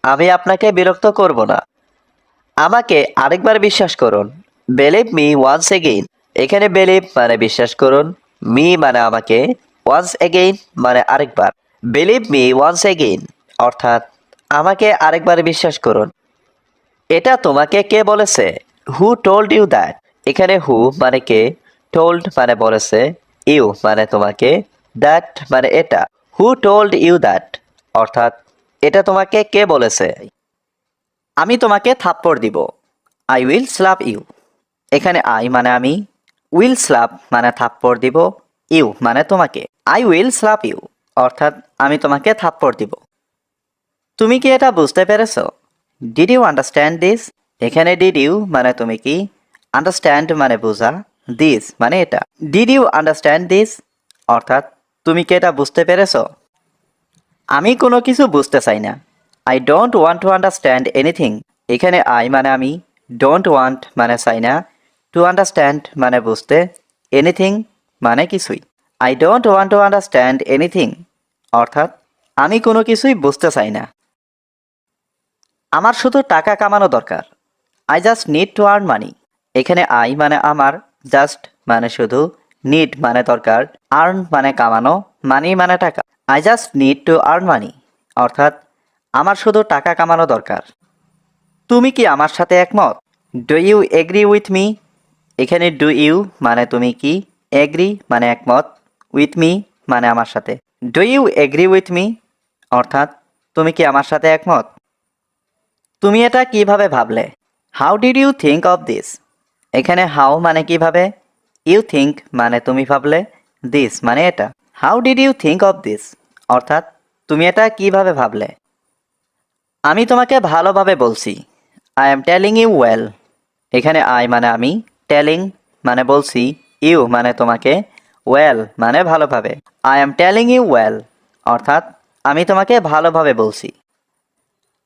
S1: আমি আপনাকে বিরক্ত করব না। আমাকে আরেকবার বিশ্বাস করুন। Believe me once again. এখানে বিলিভ মানে বিশ্বাস করুন, মি মানে আমাকে, ওয়ান্স এগেইন মানে আরেকবার। বিলিভ মি ওয়ান্স এগেইন অর্থাৎ আমাকে আরেকবার বিশ্বাস করুন। এটা তোমাকে কে বলেছে? Who told you that? এখানে হু মানে কে, টোল্ড মানে বলেছে, ইউ মানে তোমাকে, দ্যাট মানে এটা। হু টোল্ড ইউ দ্যাট অর্থাৎ এটা তোমাকে কে বলেছে? আমি তোমাকে থাপ্পড় দিব। I will slap you. এখানে আই মানে আমি, উইল স্ল্যাপ মানে থাপ্পড় দিব, ইউ মানে তোমাকে। আই উইল স্ল্যাপ ইউ অর্থাৎ আমি তোমাকে থাপ্পড় দিব। তুমি কি এটা বুঝতে পেরেছো? Did you understand this? এখানে ডিড ইউ মানে তুমি কি, আন্ডারস্ট্যান্ড মানে বোঝা, দিস মানে এটা। ডিড ইউ আন্ডারস্ট্যান্ড দিস অর্থাৎ তুমি কি এটা বুঝতে পেরেছো? আমি কোনো কিছু বুঝতে চাই না। I don't want to understand anything. এখানে আই মানে আমি, ডোন্ট ওয়ান্ট মানে চাই না, টু আন্ডারস্ট্যান্ড মানে বুঝতে, এনিথিং মানে কিছুই। I don't want to understand anything অর্থাৎ আমি কোনো কিছুই বুঝতে চাই না। আমার শুধু টাকা কামানো দরকার। I just need to earn money. এখানে আই মানে আমার, জাস্ট মানে শুধু, নিড মানে দরকার, আর্ন মানে কামানো, মানি মানে টাকা। I just need to earn money অর্থাৎ আমার শুধু টাকা কামানো দরকার। তুমি কি আমার সাথে একমত? Do you agree with me? এখানে ডু ইউ মানে তুমি কি, এগ্রি মানে একমত, উইথ মি মানে আমার সাথে। Do you agree with me অর্থাৎ তুমি কি আমার সাথে একমত? তুমি এটা কিভাবে ভাবলে? How did you think of this? এখানে হাউ মানে কিভাবে, ইউ থিঙ্ক মানে তুমি ভাবলে, দিস মানে এটা। How did you think of this অর্থাৎ তুমি এটা কিভাবে ভাবলে? আমি তোমাকে ভালোভাবে বলছি। I am telling you well. এখানে আই মানে আমি, টেলিং মানে বলছি, ইউ মানে তোমাকে, ওয়েল মানে ভালোভাবে। I am telling you well অর্থাৎ আমি তোমাকে ভালোভাবে বলছি।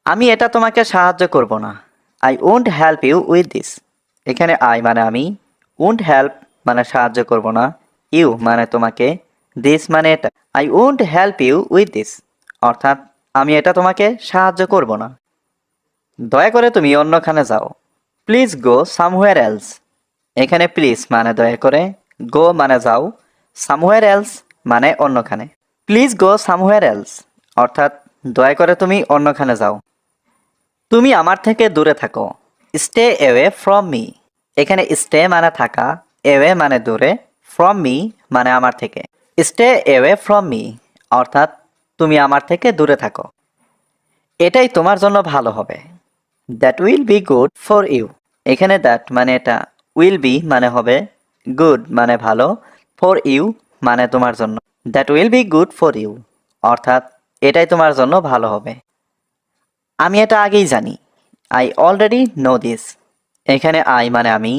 S1: আমি এটা তোমাকে সাহায্য করব না। I won't help you with this. এখানে আই মানে আমি, ওন্ট হেল্প মানে সাহায্য করব না, ইউ মানে তোমাকে, দিস মানে এটা। I won't help you with this অর্থাৎ আমি এটা তোমাকে সাহায্য করব না। দয়া করে তুমি অন্যখানে যাও। Please go somewhere else. এখানে প্লিজ মানে দয়া করে, গো মানে যাও, সামহোয়ার এলস মানে অন্যখানে। প্লিজ গো সামহোয়ার এলস অর্থাৎ দয়া করে তুমি অন্যখানে যাও। তুমি আমার থেকে দূরে থাকো। Stay away from me. এখানে স্টে মানে থাকা, অ্যাওয়ে মানে দূরে, ফ্রম মি মানে আমার থেকে। স্টে অ্যাওয়ে ফ্রম মি অর্থাৎ তুমি আমার থেকে দূরে থাকো। এটাই তোমার জন্য ভালো হবে। That will be good for you. এখানে দ্যাট মানে এটা, উইল বি মানে হবে, গুড মানে ভালো, ফর ইউ মানে তোমার জন্য। That will be good for you অর্থাৎ এটাই তোমার জন্য ভালো হবে। আমি এটা আগেই জানি। I already no this. এখানে আই মানে আমি,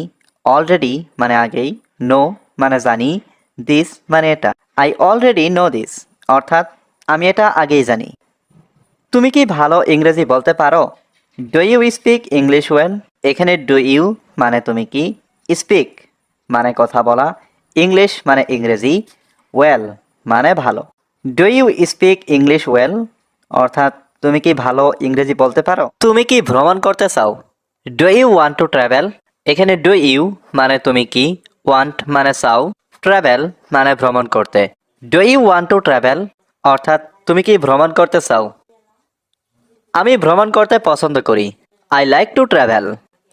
S1: অলরেডি মানে আগেই, নো মানে জানি, দিস মানে এটা। আই অলরেডি নো দিস অর্থাৎ আমি এটা আগেই জানি। তুমি কি ভালো ইংরেজি বলতে পারো? Do you speak English well? এখানে ডু ইউ মানে তুমি কি, স্পিক মানে কথা বলা, ইংলিশ মানে ইংরেজি, ওয়েল মানে ভালো। Do you speak English well অর্থাৎ তুমি কি ভালো ইংরেজি বলতে পারো? তুমি কি ভ্রমণ করতে চাও? Do you want to travel? এখানে ডু ইউ মানে তুমি কি, ওয়ান্ট মানে চাও, ট্রাভেল মানে ভ্রমণ করতে। Do you want to travel অর্থাৎ তুমি কি ভ্রমণ করতে চাও? আমি ভ্রমণ করতে পছন্দ করি। I like to travel.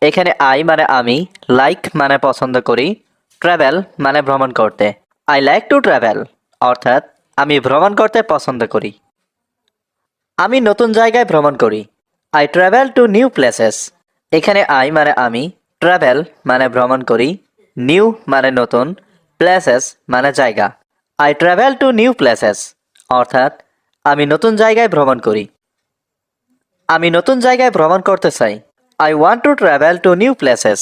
S1: এখানে আই মানে আমি, লাইক মানে পছন্দ করি, ট্রাভেল মানে ভ্রমণ করতে। আই লাইক টু ট্রাভেল অর্থাৎ আমি ভ্রমণ করতে পছন্দ করি। আমি নতুন জায়গায় ভ্রমণ করি। I travel to new places. এখানে আই মানে আমি, ট্রাভেল মানে ভ্রমণ করি, নিউ মানে নতুন, প্লেসেস মানে জায়গা। I travel to new places অর্থাৎ আমি নতুন জায়গায় ভ্রমণ করি। আমি নতুন জায়গায় ভ্রমণ করতে চাই। I want to travel to new places.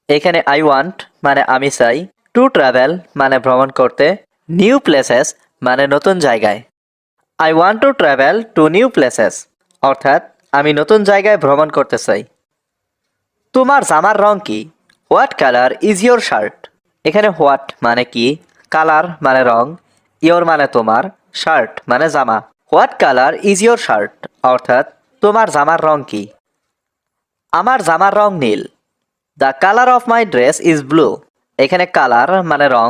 S1: এখানে আই ওয়ান্ট মানে আমি চাই, টু ট্রাভেল মানে ভ্রমণ করতে, নিউ প্লেসেস মানে নতুন জায়গায়। I want to travel to new places অর্থাৎ আমি নতুন জায়গায় ভ্রমণ করতে চাই। তোমার জামার রং কি? What colour is your shirt? এখানে হোয়াট মানে কি, কালার মানে রং, ইয়োর মানে তোমার, শার্ট মানে জামা। What colour is your shirt অর্থাৎ তোমার জামার রং কি? আমার জামার রং নীল। The colour of my dress is blue. এখানে কালার মানে রং,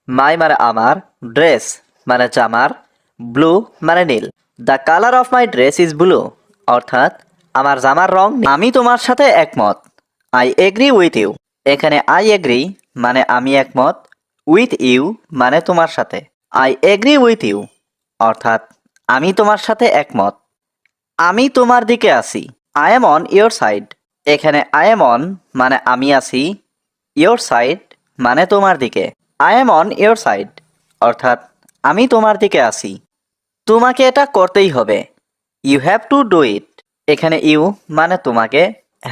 S1: মাই মানে আমার, ড্রেস মানে জামার, ব্লু মানে নীল। The colour of my dress is blue অর্থাৎ আমার জামার রং নীল। আমি তোমার সাথে একমত। I agree with you. এখানে আই এগ্রি মানে আমি একমত, উইথ ইউ মানে তোমার সাথে। আই এগ্রি উইথ ইউ অর্থাৎ আমি তোমার সাথে একমত। আমি তোমার দিকে আছি। I am on your side. এখানে আই এম অন মানে আমি আছি, ইয়োর সাইড মানে তোমার দিকে। I am on your side অর্থাৎ আমি তোমার দিকে আছি। তোমাকে এটা করতেই হবে। You have to do it. এখানে ইউ মানে তোমাকে,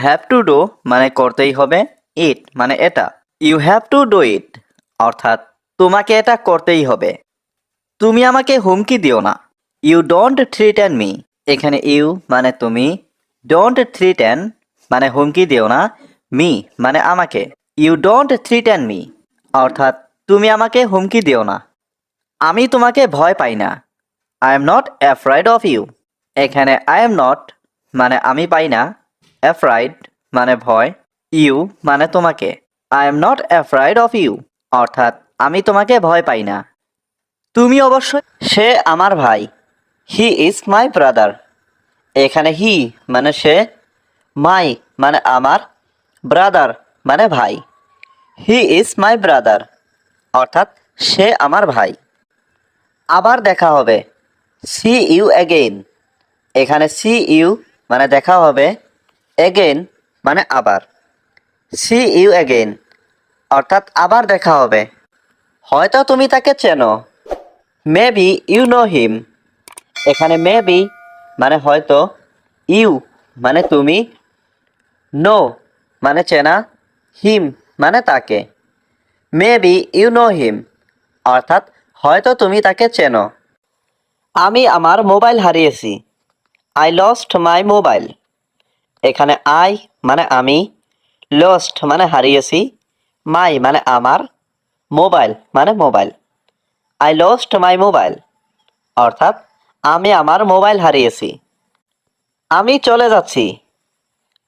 S1: হ্যাভ টু ডু মানে করতেই হবে, ইট মানে এটা। You have to do it অর্থাৎ তোমাকে এটা করতেই হবে। তুমি আমাকে হুমকি দিও না। You don't threaten me. এখানে ইউ মানে তুমি, ডোন্ট থ্রিটেন মানে হুমকি দিও না, মি মানে আমাকে। ইউ ডোন্ট থ্রিটেন মি, অর্থাৎ তুমি আমাকে হুমকি দিও না। আমি তোমাকে ভয় পাই না। I am not afraid of you. এখানে আই এম নট মানে আমি পাই না, অ্যাফ্রাইড মানে ভয়, ইউ মানে তোমাকে। I am not afraid of you, অর্থাৎ আমি তোমাকে ভয় পাই না। তুমি অবশ্যই।
S2: সে আমার ভাই। He is my brother. এখানে হি মানে সে, মাই মানে আমার, ব্রাদার মানে ভাই। হি ইজ মাই ব্রাদার, অর্থাৎ সে আমার ভাই। আবার দেখা হবে। See you again. এখানে সি ইউ মানে দেখা হবে, অ্যাগেইন মানে আবার। সি ইউ অ্যাগেইন, অর্থাৎ আবার দেখা হবে। হয়তো তুমি তাকে চেনো। Maybe you know him. এখানে মেবি মানে হয়তো, ইউ মানে তুমি, নো মানে চেনা, হিম মানে তাকে। মেবি ইউ নো হিম, অর্থাৎ হয়তো তুমি তাকে চেনো। আমি আমার মোবাইল হারিয়েছি। I lost my mobile. এখানে আই মানে আমি, লস্ট মানে হারিয়েছি, মাই মানে আমার, মোবাইল মানে mobile. I lost my mobile, অর্থাৎ আমি আমার মোবাইল হারিয়েছি। আমি চলে যাচ্ছি।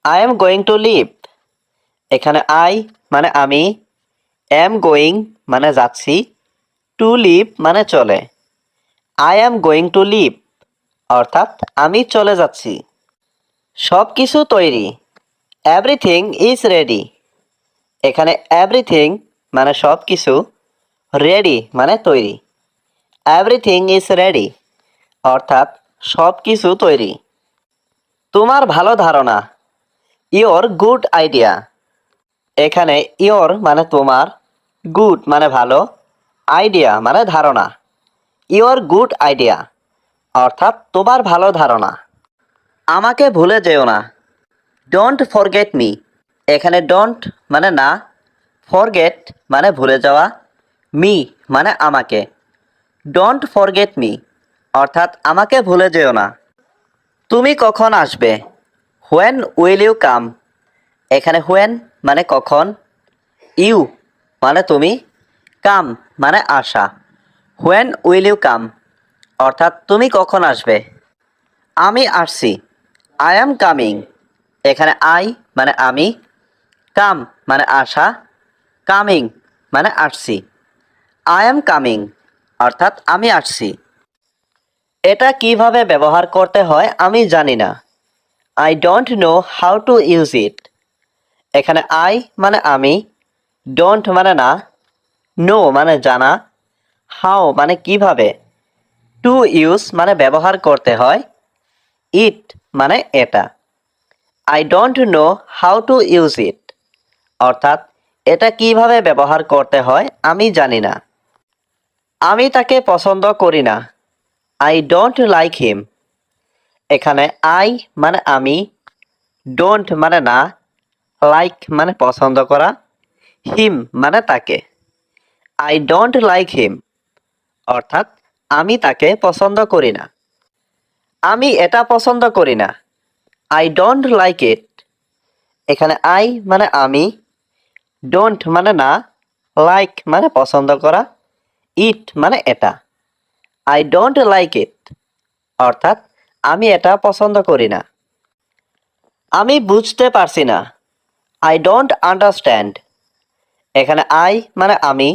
S2: I am going to leave. এখানে আই মানে আমি, এম গোয়িং মানে যাচ্ছি, টু লিভ মানে চলে। I am going to leave, অর্থাৎ আমি চলে যাচ্ছি। সব কিছু তৈরি। Everything is ready. এখানে এভরিথিং মানে সব কিছু, রেডি মানে তৈরি। এভরিথিং ইজ রেডি, অর্থাৎ সব কিছু তৈরি। তোমার ভালো ধারণা। Your good idea. এখানে ইয়োর মানে তোমার, গুড মানে ভালো, আইডিয়া মানে ধারণা। ইয়োর গুড আইডিয়া, অর্থাৎ তোমার ভালো ধারণা। আমাকে ভুলে যেও না। Don't forget me. এখানে ডোন্ট মানে না, ফরগেট মানে ভুলে যাওয়া, মি মানে আমাকে। ডোন্ট ফরগেট মি, অর্থাৎ আমাকে ভুলে যেও না। তুমি কখন আসবে? When will you come. এখানে হোয়েন মানে কখন, ইউ মানে তুমি, কাম মানে আসা। হোয়েন উইল ইউ কাম, অর্থাৎ তুমি কখন আসবে। আমি আসছি। I am coming. এখানে আই মানে আমি, কাম মানে আসা, কামিং মানে আসছি। আই অ্যাম কামিং, অর্থাৎ আমি আসছি। এটা কিভাবে ব্যবহার করতে হয় আমি জানি না। I don't know how to use it. এখানে আই মানে আমি, ডোন্ট মানে না, নো মানে জানা, হাউ মানে কিভাবে, টু ইউজ মানে ব্যবহার করতে হয়, ইট মানে এটা। I don't know how to use it, অর্থাৎ এটা কিভাবে ব্যবহার করতে হয় আমি জানি না। আমি তাকে পছন্দ করি না। I don't like him. এখানে আই মানে আমি, ডোন্ট মানে না, লাইক মানে পছন্দ করা, হিম মানে তাকে। আই ডোন্ট লাইক হিম, অর্থাৎ আমি তাকে পছন্দ করি না। আমি এটা পছন্দ করি না। I don't like it. এখানে আই মানে আমি, ডোন্ট মানে না, লাইক মানে পছন্দ করা, ইট মানে এটা। আই ডোন্ট লাইক ইট, অর্থাৎ আমি এটা পছন্দ করি না। আমি বুঝতে পারছি না। I don't understand. এখানে আই মানে আমি,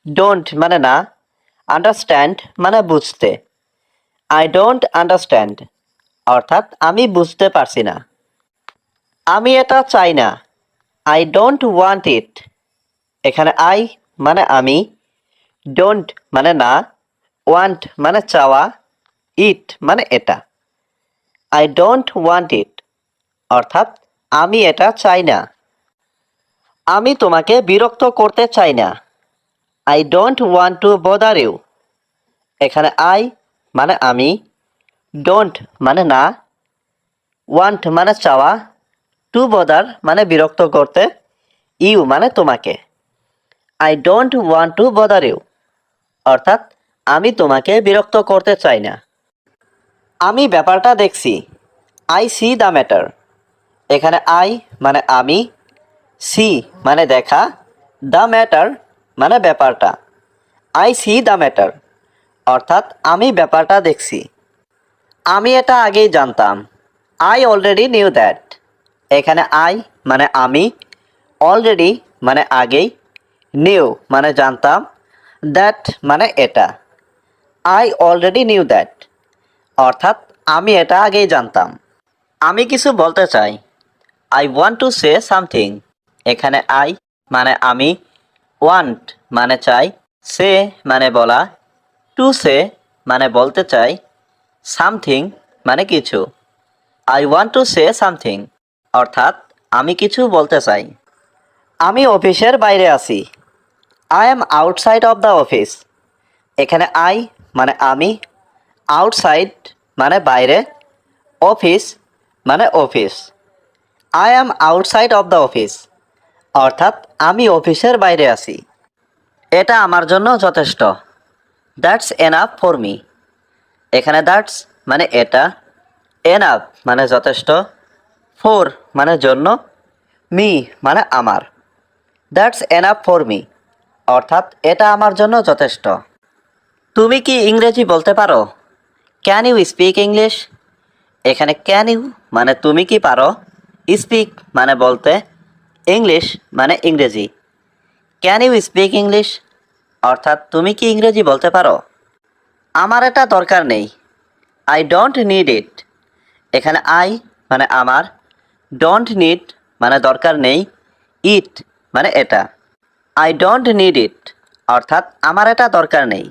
S2: ডোন্ট মানে না, আন্ডারস্ট্যান্ড মানে বুঝতে। আই ডোন্ট আন্ডারস্ট্যান্ড, অর্থাৎ আমি বুঝতে পারছি না। আমি এটা চাই না। আই ডোন্ট ওয়ান্ট ইট। এখানে আই মানে আমি, ডোন্ট মানে না, ওয়ান্ট মানে চাওয়া, ইট মানে এটা। আই ডোন্ট ওয়ান্ট ইট, অর্থাৎ আমি এটা চাই না। আমি তোমাকে বিরক্ত করতে চাই না। I don't want to bother you. এখানে আই মানে আমি, ডোন্ট মানে না, ওয়ান্ট মানে চাওয়া, টু বদার মানে বিরক্ত করতে, ইউ মানে তোমাকে। I don't want to bother you, অর্থাৎ আমি তোমাকে বিরক্ত করতে চাই না। আমি ব্যাপারটা দেখছি। I C the matter. এখানে আই মানে আমি, সি মানে দেখা, দ্য ম্যাটার মানে ব্যাপারটা। আই সি দ্য ম্যাটার অর্থাৎ আমি ব্যাপারটা দেখছি। আমি এটা আগেই জানতাম। I already knew that. এখানে আই মানে আমি, অলরেডি মানে আগেই, নিউ মানে জানতাম, দ্যাট মানে এটা। আই অলরেডি নিউ দ্যাট অর্থাৎ আমি এটা আগেই জানতাম। আমি কিছু বলতে চাই। I want to say something. এখানে আই মানে আমি, ওয়ান্ট মানে চাই, সে মানে বলা, টু সে মানে বলতে চাই, সামথিং মানে কিছু। I want to say something অর্থাৎ আমি কিছু বলতে চাই। আমি অফিসের বাইরে আছি। I M outside of the office. এখানে আই মানে আমি, আউটসাইড মানে বাইরে, অফিস মানে office. I am outside of the office অর্থাৎ আমি অফিসের বাইরে আছি। এটা আমার জন্য যথেষ্ট। That's enough for me. এখানে দ্যাটস মানে এটা, এনাফ মানে যথেষ্ট, ফর মানে জন্য, মি মানে আমার। দ্যাটস এনাফ ফর মি অর্থাৎ এটা আমার জন্য যথেষ্ট। তুমি কি ইংরেজি বলতে পারো? Can you speak English? এখানে ক্যান ইউ মানে তুমি কি পারো, স্পিক মানে বলতে, ইংলিশ মানে ইংরেজি। ক্যান ইউ স্পিক ইংলিশ অর্থাৎ তুমি কি ইংরেজি বলতে পারো? আমার এটা দরকার নেই। I don't need it. এখানে আই মানে আমার, ডোন্ট নিড মানে দরকার নেই, ইট মানে এটা। আই ডোন্ট নিড ইট অর্থাৎ আমার এটা দরকার নেই।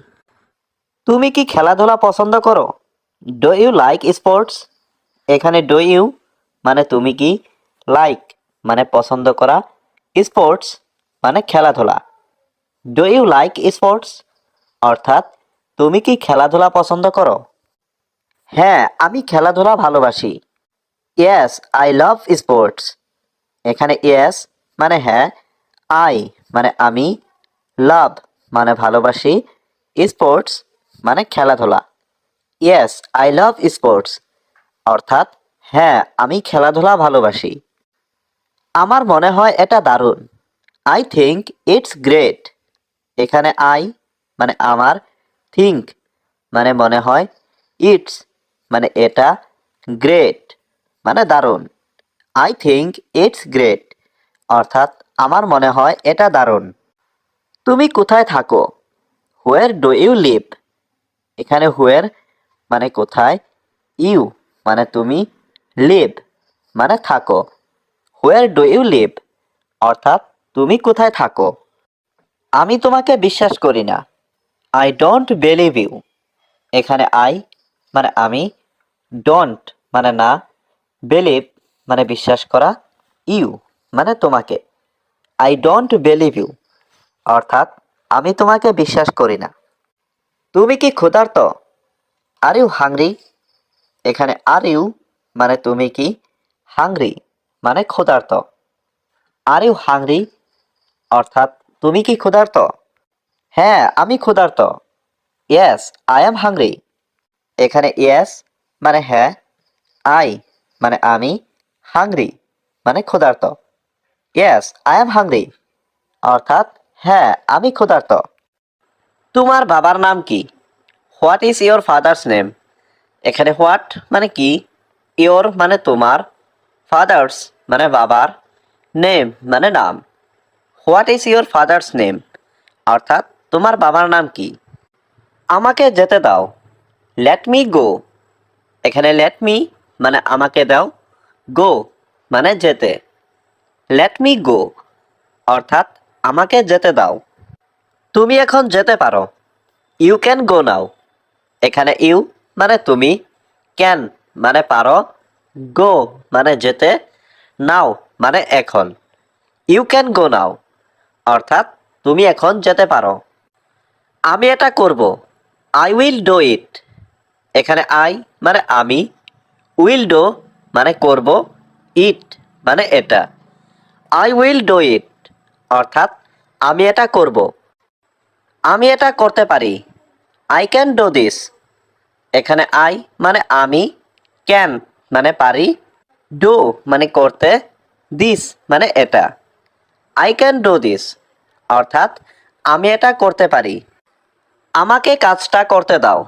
S2: তুমি কি খেলাধুলা পছন্দ করো? Do you like sports? এখানে ডু ইউ মানে তুমি কি, লাইক মানে পছন্দ করা, স্পোর্টস মানে খেলাধুলা। ডু ইউ লাইক স্পোর্টস অর্থাৎ তুমি কি খেলাধুলা পছন্দ করো? হ্যাঁ, আমি খেলাধুলা ভালোবাসি। Yes I love sports. এখানে ইয়েস মানে হ্যাঁ, আই মানে আমি, লাভ মানে ভালোবাসি, স্পোর্টস মানে খেলাধুলা। ইয়েস আই লাভ স্পোর্টস অর্থাৎ হ্যাঁ আমি খেলাধুলা ভালোবাসি। আমার মনে হয় এটা দারুণ। I think it's great. এখানে আই মানে আমার, থিঙ্ক মানে মনে হয়, ইটস মানে এটা, গ্রেট মানে দারুণ। আই থিঙ্ক ইটস গ্রেট অর্থাৎ আমার মনে হয় এটা দারুণ। তুমি কোথায় থাকো? Where do you live? এখানে হোয়ার মানে কোথায়, ইউ মানে তুমি, লিভ মানে থাকো। হোয়ার ডু ইউ লিভ অর্থাৎ তুমি কোথায় থাকো? আমি তোমাকে বিশ্বাস করি না। I don't believe you. এখানে আই মানে আমি, ডোন্ট মানে না, বিলিভ মানে বিশ্বাস করা, ইউ মানে তোমাকে। আই ডোন্ট বিলিভ ইউ অর্থাৎ আমি তোমাকে বিশ্বাস করি না। তুমি কি ক্ষুধার্ত? Are you hungry? এখানে আর ইউ মানে তুমি কি, হাংরি মানে ক্ষুধার্ত। আর ইউ হাংরি অর্থাৎ তুমি কি ক্ষুধার্ত? হ্যাঁ আমি ক্ষুধার্ত। Yes I am hungry. এখানে ইয়েস মানে হ্যাঁ, আই মানে আমি, হাংরি মানে ক্ষুধার্ত। ইয়েস আই এম হাংরি অর্থাৎ হ্যাঁ আমি ক্ষুধার্ত। তোমার বাবার নাম কি? What is your father's name? এখানে হোয়াট মানে কি, ইয়োর মানে তোমার, ফাদার্স মানে বাবার, নেম মানে নাম। What is your father's name অর্থাৎ তোমার বাবার নাম কি? আমাকে যেতে দাও। Let me go. এখানে লেট মি মানে আমাকে দাও, গো মানে যেতে। লেট মি গো অর্থাৎ আমাকে যেতে দাও। তুমি এখন যেতে পারো। ইউ ক্যান গো নাও। এখানে ইউ মানে তুমি, ক্যান মানে পারো, গো মানে যেতে, নাও মানে এখন। ইউ ক্যান গো নাও অর্থাৎ তুমি এখন যেতে পারো। আমি এটা করব। I will do it. এখানে আই মানে আমি, উইল ডু মানে করব, ইট মানে এটা। আই উইল ডু ইট অর্থাৎ আমি এটা করব। আমি এটা করতে পারি। I can do this. এখানে আই মানে আমি, ক্যান মানে পারি, ডু মানে করতে, দিস মানে এটা। আই ক্যান ডু দিস, অর্থাৎ আমি এটা করতে পারি। আমাকে কাজটা করতে দাও।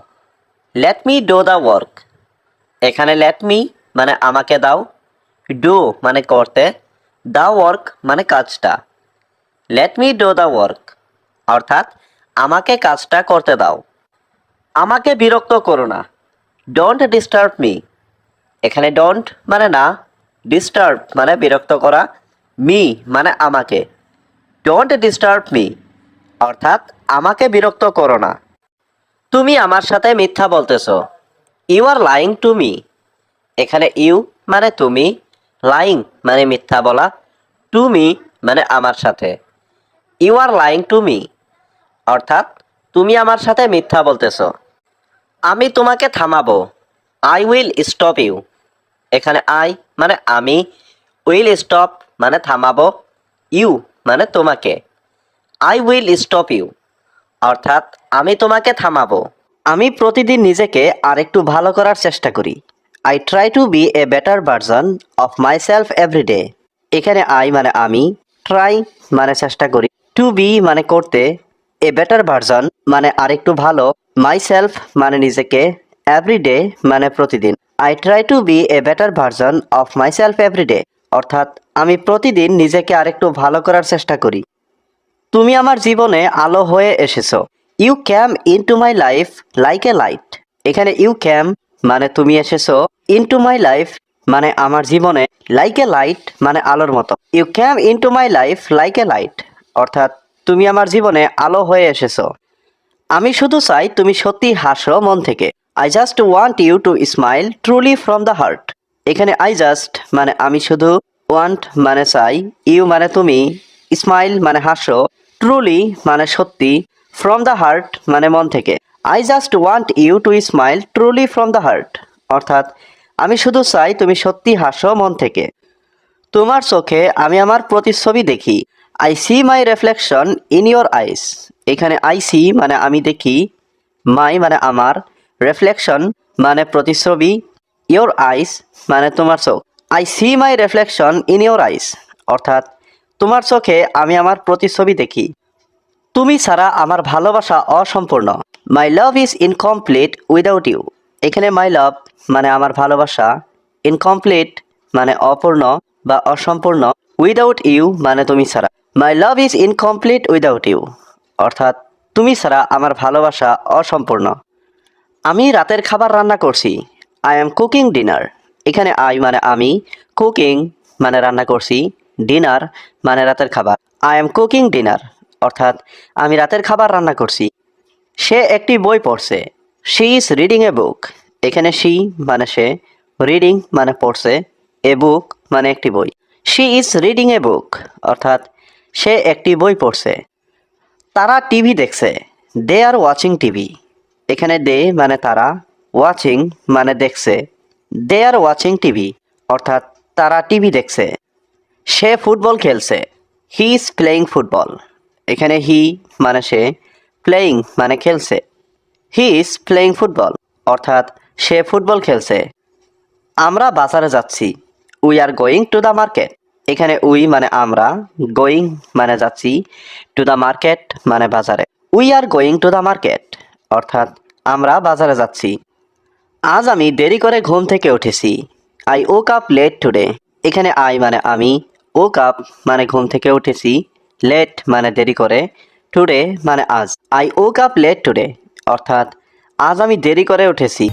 S2: Let me do the work. এখানে লেট মি মানে আমাকে দাও, ডু মানে করতে, দ্য ওয়ার্ক মানে কাজটা। Let me do the work, অর্থাৎ আমাকে কাজটা করতে দাও। আমাকে বিরক্ত করো না। Don't disturb me. এখানে ডোন্ট মানে না, ডিস্টার্ব মানে বিরক্ত করা, মি মানে আমাকে। ডোন্ট ডিস্টার্ব মি, অর্থাৎ আমাকে বিরক্ত করো না। তুমি আমার সাথে মিথ্যা বলতেছো। You are lying to me. এখানে ইউ মানে তুমি, লাইং মানে মিথ্যা বলা, টু মি মানে আমার সাথে। You are lying to me, অর্থাৎ তুমি আমার সাথে মিথ্যা বলতেছো। আমি তোমাকে থামাবো। I will stop you. এখানে আই মানে আমি, উইল স্টপ মানে থামাবো, ইউ মানে তোমাকে। আই উইল স্টপ ইউ, অর্থাৎ আমি তোমাকে থামাবো। আমি প্রতিদিন নিজেকে আরেকটু ভালো করার চেষ্টা করি। I try to be a better version of myself everyday. এখানে আই মানে আমি, ট্রাই মানে চেষ্টা করি, টু বি মানে করতে, এ বেটার ভার্সন মানে আরেকটু ভালো, মাই সেলফ মানে নিজেকে, এভরিডে মানে প্রতিদিন। I try to be a better version of myself everyday, অর্থাৎ আমি প্রতিদিন নিজেকে আরেকটু ভালো করার চেষ্টা করি। তুমি আমার জীবনে আলো হয়ে এসেছো। You came into my life like a light. এখানে ইউ ক্যাম মানে তুমি এসেছো, ইনটু মাই লাইফ মানে আমার জীবনে, লাইক এ লাইট মানে আলোর মতো। You came into my life like a light, অর্থাৎ তুমি আমার জীবনে আলো হয়ে এসেছো। আমি শুধু চাই তুমি সত্যি হাসো মন থেকে। I just want you to smile truly from the heart. এখানে আই জাস্ট মানে আমি শুধু, ওয়ান্ট মানে চাই, ইউ মানে তুমি, স্মাইল মানে হাসো, ট্রুলি মানে সত্যি, ফ্রম দ্য হার্ট মানে মন থেকে। I just want you to smile truly from the heart, অর্থাৎ আমি শুধু চাই তুমি সত্যি হাসো মন থেকে। তোমার চোখে আমি আমার প্রতিচ্ছবি দেখি। I see my reflection in your eyes. এখানে আই সি মানে আমি দেখি, মাই মানে আমার, রিফ্লেকশন মানে প্রতিচ্ছবি, ইয়োর আইস মানে তোমার চোখ। I see my reflection in your eyes, অর্থাৎ তোমার চোখে আমি আমার প্রতিচ্ছবি দেখি। তুমি ছাড়া আমার ভালোবাসা অসম্পূর্ণ। My love is incomplete without you. এখানে মাই লাভ মানে আমার ভালোবাসা, ইনকমপ্লিট মানে অপূর্ণ বা অসম্পূর্ণ, উইদাউট ইউ মানে তুমি ছাড়া। My love is incomplete without you, অর্থাৎ তুমি ছাড়া আমার ভালোবাসা অসম্পূর্ণ। আমি রাতের খাবার রান্না করছি। I M cooking dinner. এখানে আই মানে আমি, কুকিং মানে রান্না করছি, ডিনার মানে রাতের খাবার। আই এম কুকিং ডিনার, অর্থাৎ আমি রাতের খাবার রান্না করছি। সে একটি বই পড়ছে। শি ইজ রিডিং এ বুক। এখানে শি মানে সে, রিডিং মানে পড়ছে, এ বুক মানে একটি বই। শি ইজ রিডিং এ বুক, অর্থাৎ সে একটি বই পড়ছে। তারা টিভি দেখছে। দে আর ওয়াচিং টিভি। এখানে দে মানে তারা, ওয়াচিং মানে দেখছে, দে আর ওয়াচিং টিভি, অর্থাৎ তারা টিভি দেখছে। সে ফুটবল খেলছে। He is playing football. এখানে হি মানে সে, প্লেয়িং মানে খেলছে, হি ইজ প্লেয়িং ফুটবল, অর্থাৎ সে ফুটবল খেলছে। আমরা বাজারে যাচ্ছি। We are going to the market. এখানে উই মানে আমরা, গোয়িং মানে যাচ্ছি, টু দ্য মার্কেট মানে বাজারে। We are going to the market, অর্থাৎ আমরা বাজারে যাচ্ছি। আজ আমি দেরি করে ঘুম থেকে উঠেছি। I woke up late today. এখানে আই মানে আমি, ওক আপ মানে ঘুম থেকে উঠেছি, লেট মানে দেরি করে, টুডে মানে আজ। I woke up late today, অর্থাৎ আজ আমি দেরি করে উঠেছি।